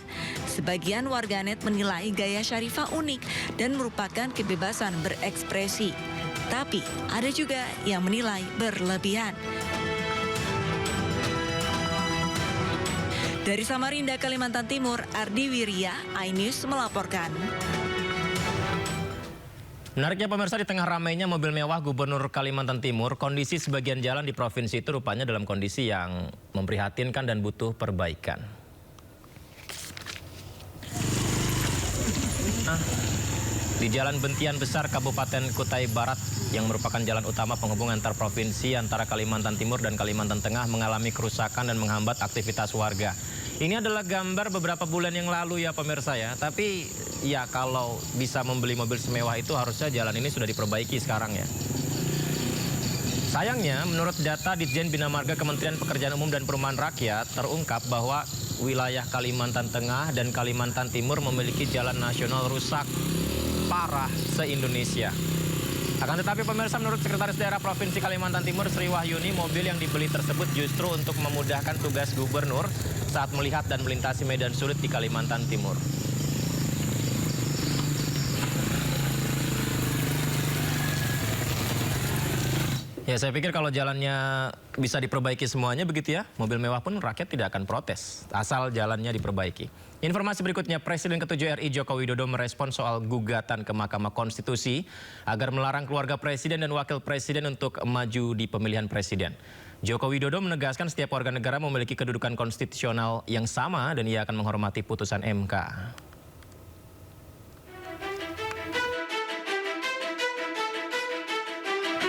Sebagian warganet menilai gaya Syarifah unik dan merupakan kebebasan berekspresi. Tapi ada juga yang menilai berlebihan. Dari Samarinda, Kalimantan Timur, Ardi Wirya, iNews melaporkan. Menariknya pemirsa, di tengah ramainya mobil mewah Gubernur Kalimantan Timur, kondisi sebagian jalan di provinsi itu rupanya dalam kondisi yang memprihatinkan dan butuh perbaikan. Di Jalan Bentian Besar Kabupaten Kutai Barat yang merupakan jalan utama penghubung antar provinsi antara Kalimantan Timur dan Kalimantan Tengah mengalami kerusakan dan menghambat aktivitas warga. Ini adalah gambar beberapa bulan yang lalu ya pemirsa ya. Tapi ya kalau bisa membeli mobil semewah itu harusnya jalan ini sudah diperbaiki sekarang ya. Sayangnya menurut data Ditjen Bina Marga Kementerian Pekerjaan Umum dan Perumahan Rakyat terungkap bahwa wilayah Kalimantan Tengah dan Kalimantan Timur memiliki jalan nasional rusak parah se-Indonesia. Akan tetapi pemirsa, menurut Sekretaris Daerah Provinsi Kalimantan Timur Sri Wahyuni, mobil yang dibeli tersebut justru untuk memudahkan tugas gubernur saat melihat dan melintasi medan sulit di Kalimantan Timur. Ya, saya pikir kalau jalannya bisa diperbaiki semuanya begitu ya, mobil mewah pun rakyat tidak akan protes, asal jalannya diperbaiki. Informasi berikutnya, Presiden ke-7 RI Joko Widodo merespon soal gugatan ke Mahkamah Konstitusi agar melarang keluarga Presiden dan Wakil Presiden untuk maju di pemilihan Presiden. Joko Widodo menegaskan setiap warga negara memiliki kedudukan konstitusional yang sama dan ia akan menghormati putusan MK.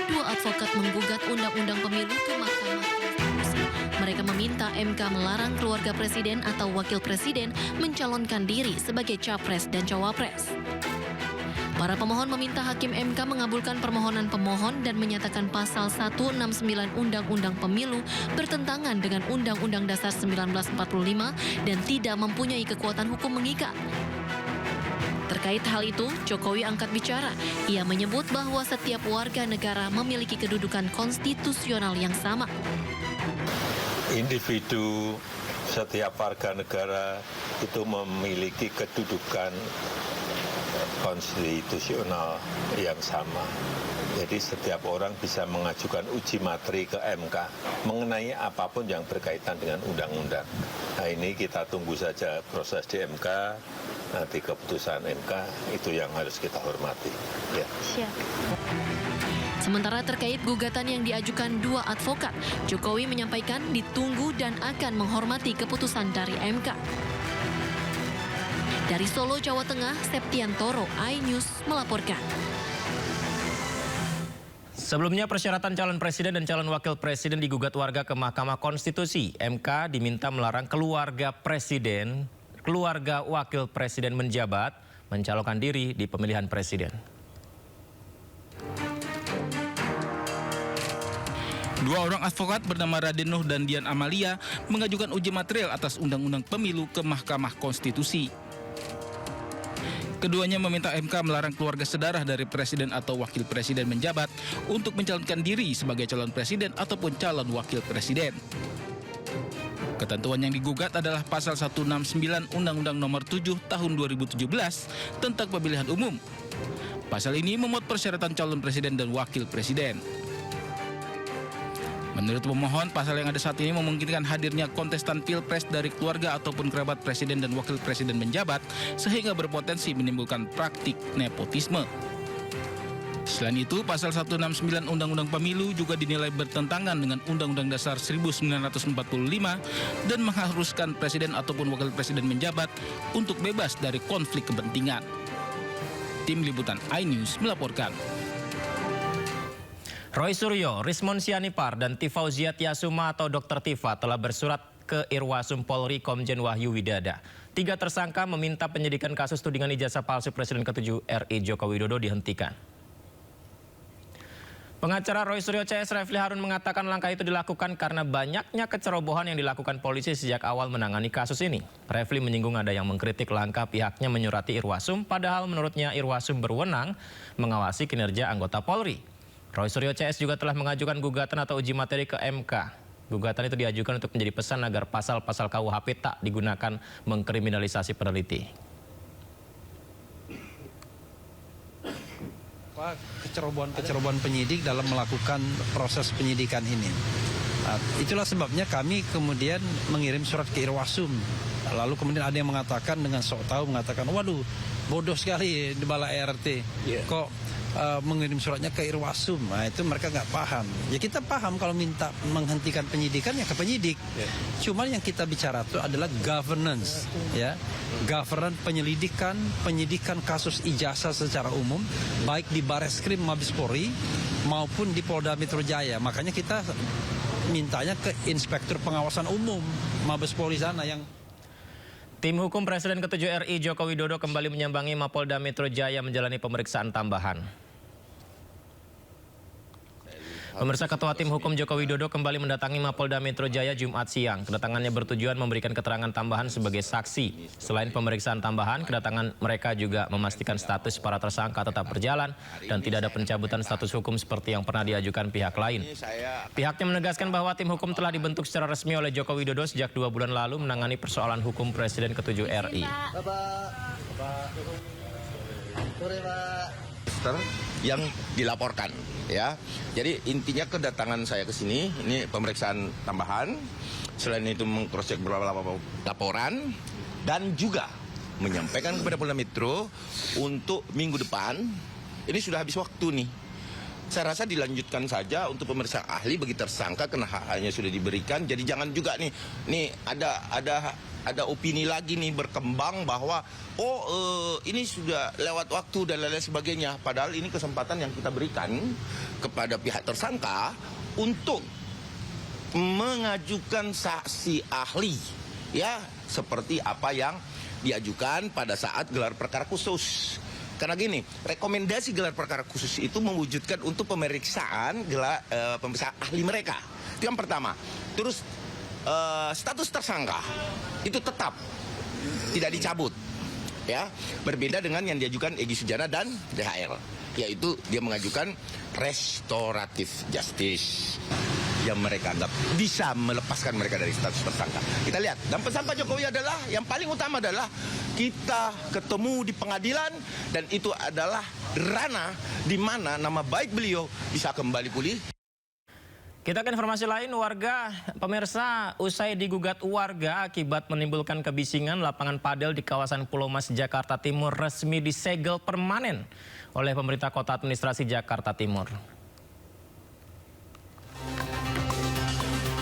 Dua advokat menggugat undang-undang pemilu ke Mahkamah Konstitusi. Mereka meminta MK melarang keluarga presiden atau wakil presiden mencalonkan diri sebagai capres dan cawapres. Para pemohon meminta Hakim MK mengabulkan permohonan pemohon dan menyatakan pasal 169 Undang-Undang Pemilu bertentangan dengan Undang-Undang Dasar 1945 dan tidak mempunyai kekuatan hukum mengikat. Terkait hal itu, Jokowi angkat bicara. Ia menyebut bahwa setiap warga negara memiliki kedudukan konstitusional yang sama. Individu setiap warga negara itu memiliki kedudukan konstitusional yang sama. Jadi setiap orang bisa mengajukan uji materi ke MK mengenai apapun yang berkaitan dengan undang-undang. Nah, ini kita tunggu saja proses di MK, nanti keputusan MK itu yang harus kita hormati. Ya. Siap. Sementara terkait gugatan yang diajukan dua advokat, Jokowi menyampaikan ditunggu dan akan menghormati keputusan dari MK. Dari Solo, Jawa Tengah, Septiantoro, iNews melaporkan. Sebelumnya persyaratan calon presiden dan calon wakil presiden digugat warga ke Mahkamah Konstitusi. MK diminta melarang keluarga presiden, keluarga wakil presiden menjabat, mencalonkan diri di pemilihan presiden. Dua orang advokat bernama Raden Nuh dan Dian Amalia mengajukan uji material atas Undang-Undang Pemilu ke Mahkamah Konstitusi. Keduanya meminta MK melarang keluarga sedarah dari presiden atau wakil presiden menjabat untuk mencalonkan diri sebagai calon presiden ataupun calon wakil presiden. Ketentuan yang digugat adalah pasal 169 Undang-Undang Nomor 7 Tahun 2017 tentang pemilihan umum. Pasal ini memuat persyaratan calon presiden dan wakil presiden. Menurut pemohon, pasal yang ada saat ini memungkinkan hadirnya kontestan pilpres dari keluarga ataupun kerabat presiden dan wakil presiden menjabat, sehingga berpotensi menimbulkan praktik nepotisme. Selain itu, pasal 169 Undang-Undang Pemilu juga dinilai bertentangan dengan Undang-Undang Dasar 1945 dan mengharuskan presiden ataupun wakil presiden menjabat untuk bebas dari konflik kepentingan. Tim Liputan iNews melaporkan. Roy Suryo, Rismon Sianipar, dan Tifauziat Yasuma atau Dr. Tifa telah bersurat ke Irwasum Polri Komjen Wahyu Widada. 3 tersangka meminta penyidikan kasus tudingan ijazah palsu Presiden ke-7 RI Joko Widodo dihentikan. Pengacara Roy Suryo CS Refli Harun mengatakan langkah itu dilakukan karena banyaknya kecerobohan yang dilakukan polisi sejak awal menangani kasus ini. Refli menyinggung ada yang mengkritik langkah pihaknya menyurati Irwasum, padahal menurutnya Irwasum berwenang mengawasi kinerja anggota Polri. Roy Suryo CS juga telah mengajukan gugatan atau uji materi ke MK. Gugatan itu diajukan untuk menjadi pesan agar pasal-pasal KUHP tak digunakan mengkriminalisasi peneliti. kecerobohan penyidik dalam melakukan proses penyidikan ini. Nah, itulah sebabnya kami kemudian mengirim surat ke Irwasum. Lalu kemudian ada yang mengatakan dengan sok tahu mengatakan, waduh bodoh sekali di Balai RT. Kok mengirim suratnya ke Irwasum? Nah, itu mereka nggak paham. Ya kita paham kalau minta menghentikan penyidikan ya ke penyidik. Cuman yang kita bicara itu adalah governance, ya, governance penyidikan kasus ijazah secara umum, baik di Bareskrim Mabes Polri maupun di Polda Metro Jaya. Makanya kita mintanya ke Inspektur Pengawasan Umum Mabes Polri sana yang. Tim hukum Presiden ke-7 RI Joko Widodo kembali menyambangi Mapolda Metro Jaya menjalani pemeriksaan tambahan. Pemirsa, Ketua Tim Hukum Joko Widodo kembali mendatangi Mapolda Metro Jaya Jumat siang. Kedatangannya bertujuan memberikan keterangan tambahan sebagai saksi. Selain pemeriksaan tambahan, kedatangan mereka juga memastikan status para tersangka tetap berjalan dan tidak ada pencabutan status hukum seperti yang pernah diajukan pihak lain. Pihaknya menegaskan bahwa tim hukum telah dibentuk secara resmi oleh Joko Widodo sejak 2 bulan lalu menangani persoalan hukum Presiden ke-7 RI. Yang dilaporkan, ya. Jadi intinya kedatangan saya ke sini ini pemeriksaan tambahan. Selain itu mengcross-check beberapa laporan dan juga menyampaikan kepada Polda Metro untuk minggu depan ini sudah habis waktu nih. Saya rasa dilanjutkan saja untuk pemeriksaan ahli bagi tersangka karena haknya sudah diberikan. Jadi jangan juga nih ada opini lagi nih berkembang bahwa ini sudah lewat waktu dan lain-lain sebagainya. Padahal ini kesempatan yang kita berikan kepada pihak tersangka untuk mengajukan saksi ahli, ya, seperti apa yang diajukan pada saat gelar perkara khusus. Karena gini, rekomendasi gelar perkara khusus itu mewujudkan untuk pemeriksaan pemeriksaan ahli mereka. Itu yang pertama. Terus status tersangka itu tetap tidak dicabut, ya, berbeda dengan yang diajukan Egy Sujana dan DHR, yaitu dia mengajukan restoratif justice yang mereka anggap bisa melepaskan mereka dari status tersangka. Kita lihat, dan pesan Pak Jokowi adalah yang paling utama adalah kita ketemu di pengadilan dan itu adalah ranah di mana nama baik beliau bisa kembali pulih. Kita ke informasi lain, warga pemirsa usai digugat warga akibat menimbulkan kebisingan, lapangan padel di kawasan Pulau Mas Jakarta Timur resmi disegel permanen oleh pemerintah kota administrasi Jakarta Timur.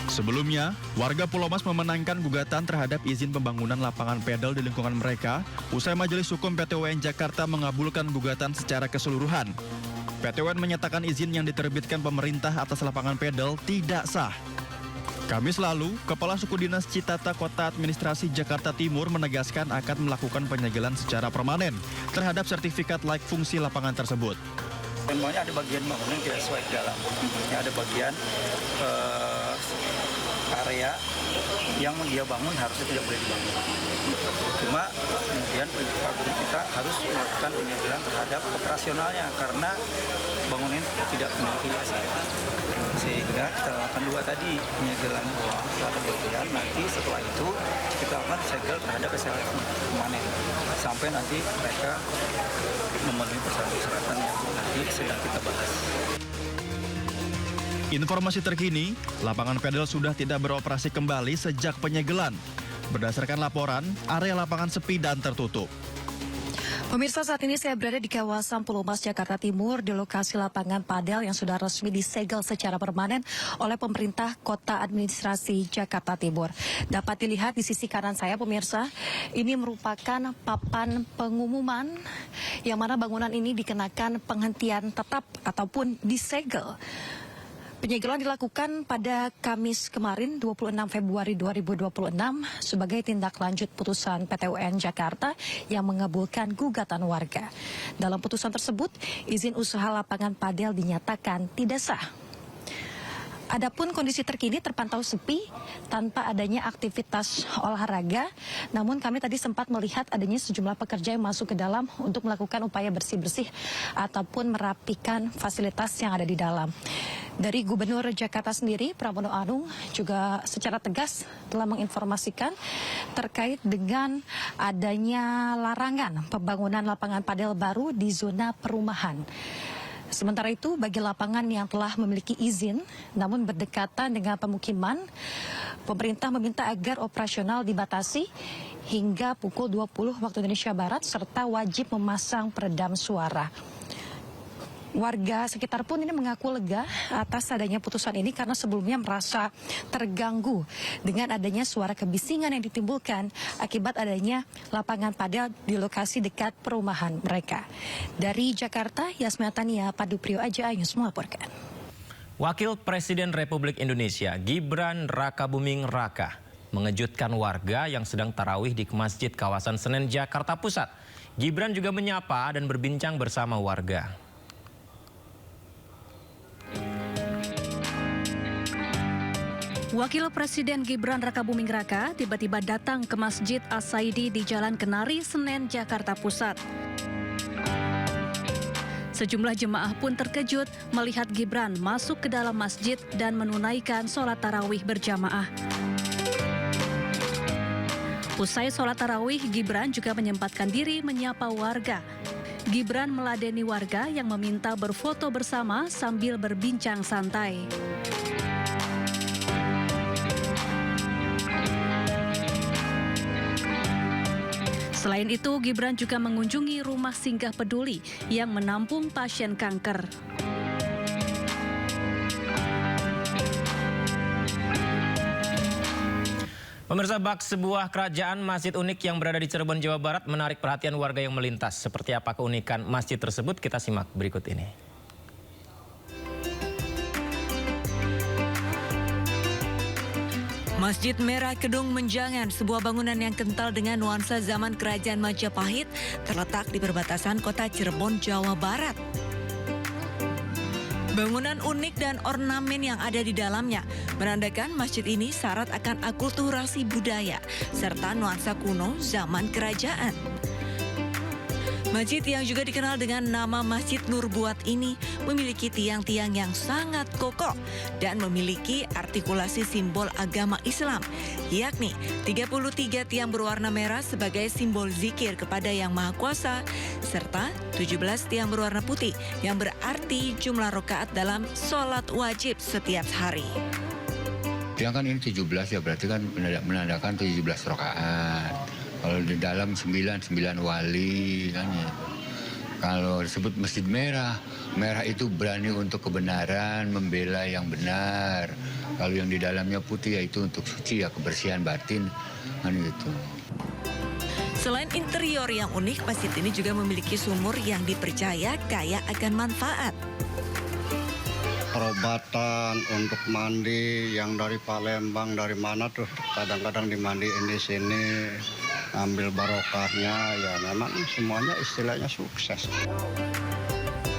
Sebelumnya, warga Pulau Mas memenangkan gugatan terhadap izin pembangunan lapangan pedal di lingkungan mereka usai Majelis Hukum PT UN Jakarta mengabulkan gugatan secara keseluruhan. PT UN menyatakan izin yang diterbitkan pemerintah atas lapangan pedal tidak sah. Kamis lalu, Kepala Suku Dinas Citata Kota Administrasi Jakarta Timur menegaskan akan melakukan penyegelan secara permanen terhadap sertifikat layak fungsi lapangan tersebut. Memangnya ada bagian bangunan yang tidak sesuai di dalam. Ya, ada bagian area yang dia bangun harusnya tidak boleh dibangun. Cuma kemudian Pak Guru kita harus melakukan penyegelan terhadap operasionalnya karena bangunan tidak memiliki izin. Sehingga kita lakukan dua tadi, penyegelan terhadap bagian, nanti setelah itu kita akan segel terhadap kesehatan permanen sampai nanti mereka memenuhi persyaratan yang nanti sedang kita bahas. Informasi terkini, lapangan pedal sudah tidak beroperasi kembali sejak penyegelan. Berdasarkan laporan, area lapangan sepi dan tertutup. Pemirsa, saat ini saya berada di kawasan Pulau Mas Jakarta Timur di lokasi lapangan padel yang sudah resmi disegel secara permanen oleh pemerintah Kota Administrasi Jakarta Timur. Dapat dilihat di sisi kanan saya, pemirsa, ini merupakan papan pengumuman yang mana bangunan ini dikenakan penghentian tetap ataupun disegel. Penyegelan dilakukan pada Kamis kemarin 26 Februari 2026 sebagai tindak lanjut putusan PT UN Jakarta yang mengabulkan gugatan warga. Dalam putusan tersebut, izin usaha lapangan padel dinyatakan tidak sah. Adapun kondisi terkini terpantau sepi tanpa adanya aktivitas olahraga. Namun kami tadi sempat melihat adanya sejumlah pekerja yang masuk ke dalam untuk melakukan upaya bersih-bersih ataupun merapikan fasilitas yang ada di dalam. Dari Gubernur Jakarta sendiri, Pramono Anung juga secara tegas telah menginformasikan terkait dengan adanya larangan pembangunan lapangan padel baru di zona perumahan. Sementara itu, bagi lapangan yang telah memiliki izin namun berdekatan dengan pemukiman, pemerintah meminta agar operasional dibatasi hingga pukul 20 waktu Indonesia Barat serta wajib memasang peredam suara. Warga sekitar pun ini mengaku lega atas adanya putusan ini karena sebelumnya merasa terganggu dengan adanya suara kebisingan yang ditimbulkan akibat adanya lapangan padel di lokasi dekat perumahan mereka. Dari Jakarta, Yasmina Tania, Padu Priyo Aja Ayus melaporkan. Wakil Presiden Republik Indonesia Gibran Rakabuming Raka mengejutkan warga yang sedang tarawih di masjid kawasan Senen, Jakarta Pusat. Gibran juga menyapa dan berbincang bersama warga. Wakil Presiden Gibran Rakabuming Raka tiba-tiba datang ke Masjid As-Saidi di Jalan Kenari, Senen, Jakarta Pusat. Sejumlah jemaah pun terkejut melihat Gibran masuk ke dalam masjid dan menunaikan sholat tarawih berjamaah. Usai sholat tarawih, Gibran juga menyempatkan diri menyapa warga. Gibran meladeni warga yang meminta berfoto bersama sambil berbincang santai. Selain itu, Gibran juga mengunjungi rumah singgah peduli yang menampung pasien kanker. Pemirsa, bak sebuah kerajaan masjid unik yang berada di Cirebon, Jawa Barat menarik perhatian warga yang melintas. Seperti apa keunikan masjid tersebut? Kita simak berikut ini. Masjid Merah Kedung Menjangan, sebuah bangunan yang kental dengan nuansa zaman Kerajaan Majapahit, terletak di perbatasan kota Cirebon, Jawa Barat. Bangunan unik dan ornamen yang ada di dalamnya menandakan masjid ini syarat akan akulturasi budaya serta nuansa kuno zaman kerajaan. Masjid yang juga dikenal dengan nama Masjid Nur Buat ini memiliki tiang-tiang yang sangat kokoh dan memiliki artikulasi simbol agama Islam, yakni 33 tiang berwarna merah sebagai simbol zikir kepada Yang Maha Kuasa, serta 17 tiang berwarna putih yang berarti jumlah rakaat dalam sholat wajib setiap hari. Tiang kan ini 17 ya, berarti kan menandakan 17 rakaat. Kalau di dalam 9 wali kan ya. Kalau disebut Masjid Merah, merah itu berani untuk kebenaran, membela yang benar. Kalau yang di dalamnya putih yaitu untuk suci ya, kebersihan batin kan gitu. Selain interior yang unik, masjid ini juga memiliki sumur yang dipercaya kaya akan manfaat. Perobatan untuk mandi yang dari Palembang, dari mana tuh kadang-kadang dimandiin di sini. Ambil barokahnya, ya memang semuanya istilahnya sukses.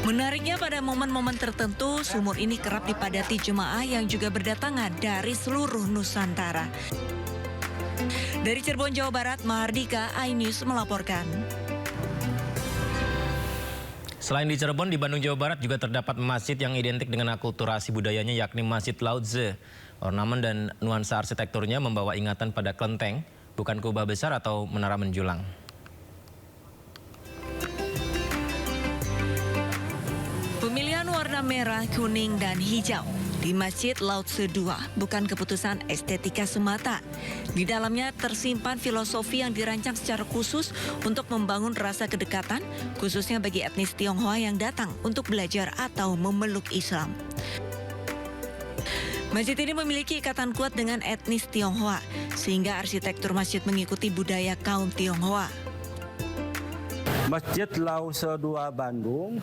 Menariknya pada momen-momen tertentu, sumur ini kerap dipadati jemaah yang juga berdatangan dari seluruh Nusantara. Dari Cirebon, Jawa Barat, Mahardika, iNews melaporkan. Selain di Cirebon, di Bandung, Jawa Barat juga terdapat masjid yang identik dengan akulturasi budayanya, yakni Masjid Lao-Tze. Ornamen dan nuansa arsitekturnya membawa ingatan pada kelenteng, bukan kubah besar atau menara menjulang. Pemilihan warna merah, kuning, dan hijau di Masjid Lao-Tze II bukan keputusan estetika semata. Di dalamnya tersimpan filosofi yang dirancang secara khusus untuk membangun rasa kedekatan, khususnya bagi etnis Tionghoa yang datang untuk belajar atau memeluk Islam. Masjid ini memiliki ikatan kuat dengan etnis Tionghoa, sehingga arsitektur masjid mengikuti budaya kaum Tionghoa. Masjid Lao-Tze II Bandung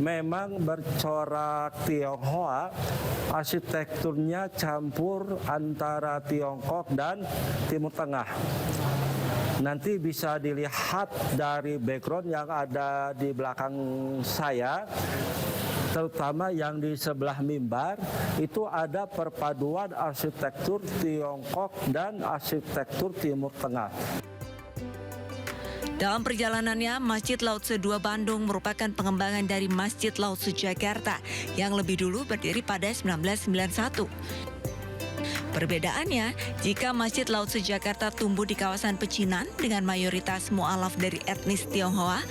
memang bercorak Tionghoa, arsitekturnya campur antara Tiongkok dan Timur Tengah. Nanti bisa dilihat dari background yang ada di belakang saya, terutama yang di sebelah mimbar, itu ada perpaduan arsitektur Tiongkok dan arsitektur Timur Tengah. Dalam perjalanannya, Masjid Lao-Tze II Bandung merupakan pengembangan dari Masjid Lao-Tze Jakarta yang lebih dulu berdiri pada 1991. Perbedaannya, jika Masjid Lao Tse Jakarta tumbuh di kawasan pecinan dengan mayoritas mu'alaf dari etnis Tionghoa,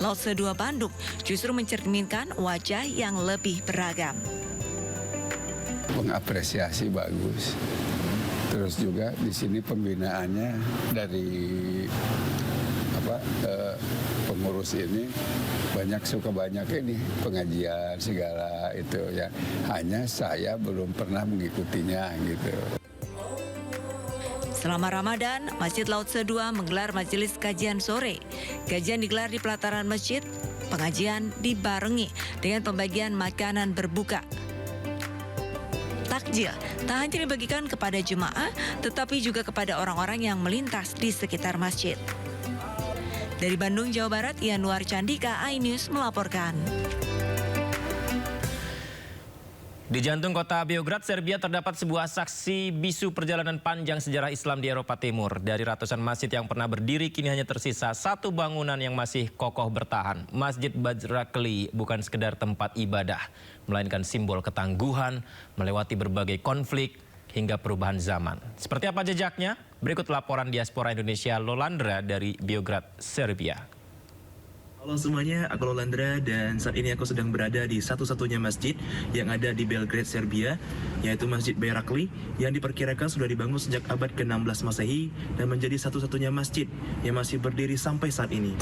Lao Tse II Bandung justru mencerminkan wajah yang lebih beragam. Mengapresiasi bagus. Terus juga di sini pembinaannya dari pengurus ini banyak ini pengajian segala itu ya. Hanya saya belum pernah mengikutinya gitu. Selama Ramadan, Masjid Lao Tse II menggelar majelis kajian sore. Kajian digelar di pelataran masjid, pengajian dibarengi dengan pembagian makanan berbuka. Takjil tak hanya dibagikan kepada jemaah, tetapi juga kepada orang-orang yang melintas di sekitar masjid. Dari Bandung, Jawa Barat, Yanuar Candika, iNews melaporkan. Di jantung kota Beograd, Serbia terdapat sebuah saksi bisu perjalanan panjang sejarah Islam di Eropa Timur. Dari ratusan masjid yang pernah berdiri, kini hanya tersisa satu bangunan yang masih kokoh bertahan. Masjid Bajrakli bukan sekedar tempat ibadah, melainkan simbol ketangguhan, melewati berbagai konflik, hingga perubahan zaman. Seperti apa jejaknya? Berikut laporan diaspora Indonesia Lolandra dari Beograd, Serbia. Halo semuanya, aku Lolandra dan saat ini aku sedang berada di satu-satunya masjid yang ada di Belgrade, Serbia, yaitu Masjid Bajrakli yang diperkirakan sudah dibangun sejak abad ke-16 Masehi dan menjadi satu-satunya masjid yang masih berdiri sampai saat ini.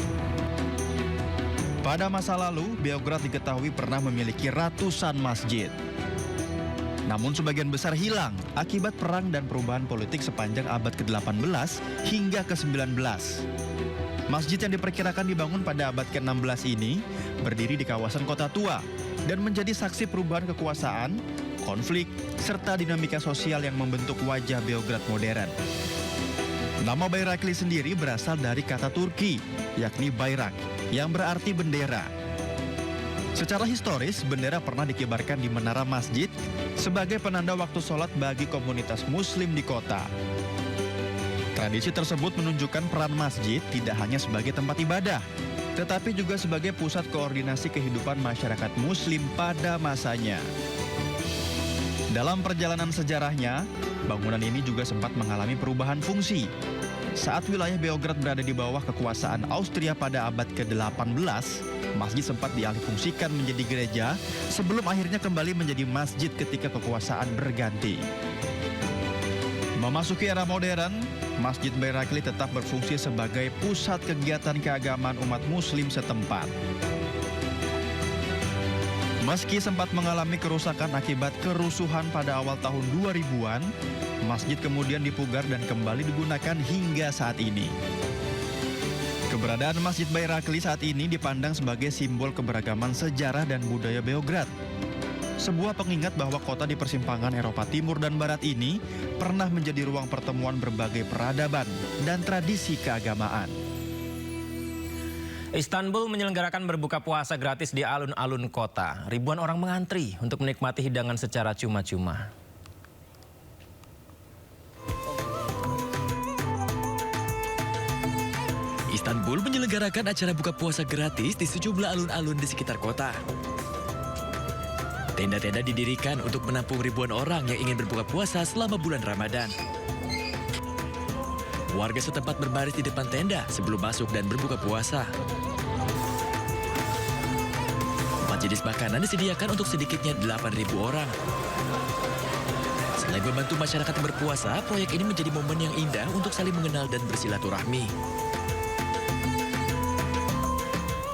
Pada masa lalu, Beograd diketahui pernah memiliki ratusan masjid. Namun sebagian besar hilang akibat perang dan perubahan politik sepanjang abad ke-18 hingga ke-19. Masjid yang diperkirakan dibangun pada abad ke-16 ini berdiri di kawasan kota tua dan menjadi saksi perubahan kekuasaan, konflik, serta dinamika sosial yang membentuk wajah Beograd modern. Nama Bajrakli sendiri berasal dari kata Turki, yakni bayrak, yang berarti bendera. Secara historis, bendera pernah dikibarkan di menara masjid sebagai penanda waktu sholat bagi komunitas muslim di kota. Tradisi tersebut menunjukkan peran masjid tidak hanya sebagai tempat ibadah, tetapi juga sebagai pusat koordinasi kehidupan masyarakat muslim pada masanya. Dalam perjalanan sejarahnya, bangunan ini juga sempat mengalami perubahan fungsi. Saat wilayah Beograd berada di bawah kekuasaan Austria pada abad ke-18, masjid sempat dialihfungsikan menjadi gereja sebelum akhirnya kembali menjadi masjid ketika kekuasaan berganti. Memasuki era modern, Masjid Bajrakli tetap berfungsi sebagai pusat kegiatan keagamaan umat muslim setempat. Meski sempat mengalami kerusakan akibat kerusuhan pada awal tahun 2000-an, masjid kemudian dipugar dan kembali digunakan hingga saat ini. Keberadaan Masjid Bajrakli saat ini dipandang sebagai simbol keberagaman sejarah dan budaya Beograd. Sebuah pengingat bahwa kota di persimpangan Eropa Timur dan Barat ini pernah menjadi ruang pertemuan berbagai peradaban dan tradisi keagamaan. Istanbul menyelenggarakan berbuka puasa gratis di alun-alun kota. Ribuan orang mengantri untuk menikmati hidangan secara cuma-cuma. Istanbul menyelenggarakan acara buka puasa gratis di sejumlah alun-alun di sekitar kota. Tenda-tenda didirikan untuk menampung ribuan orang yang ingin berbuka puasa selama bulan Ramadan. Warga setempat berbaris di depan tenda sebelum masuk dan berbuka puasa. 4 jenis makanan disediakan untuk sedikitnya 8.000 orang. Selain membantu masyarakat berpuasa, proyek ini menjadi momen yang indah untuk saling mengenal dan bersilaturahmi.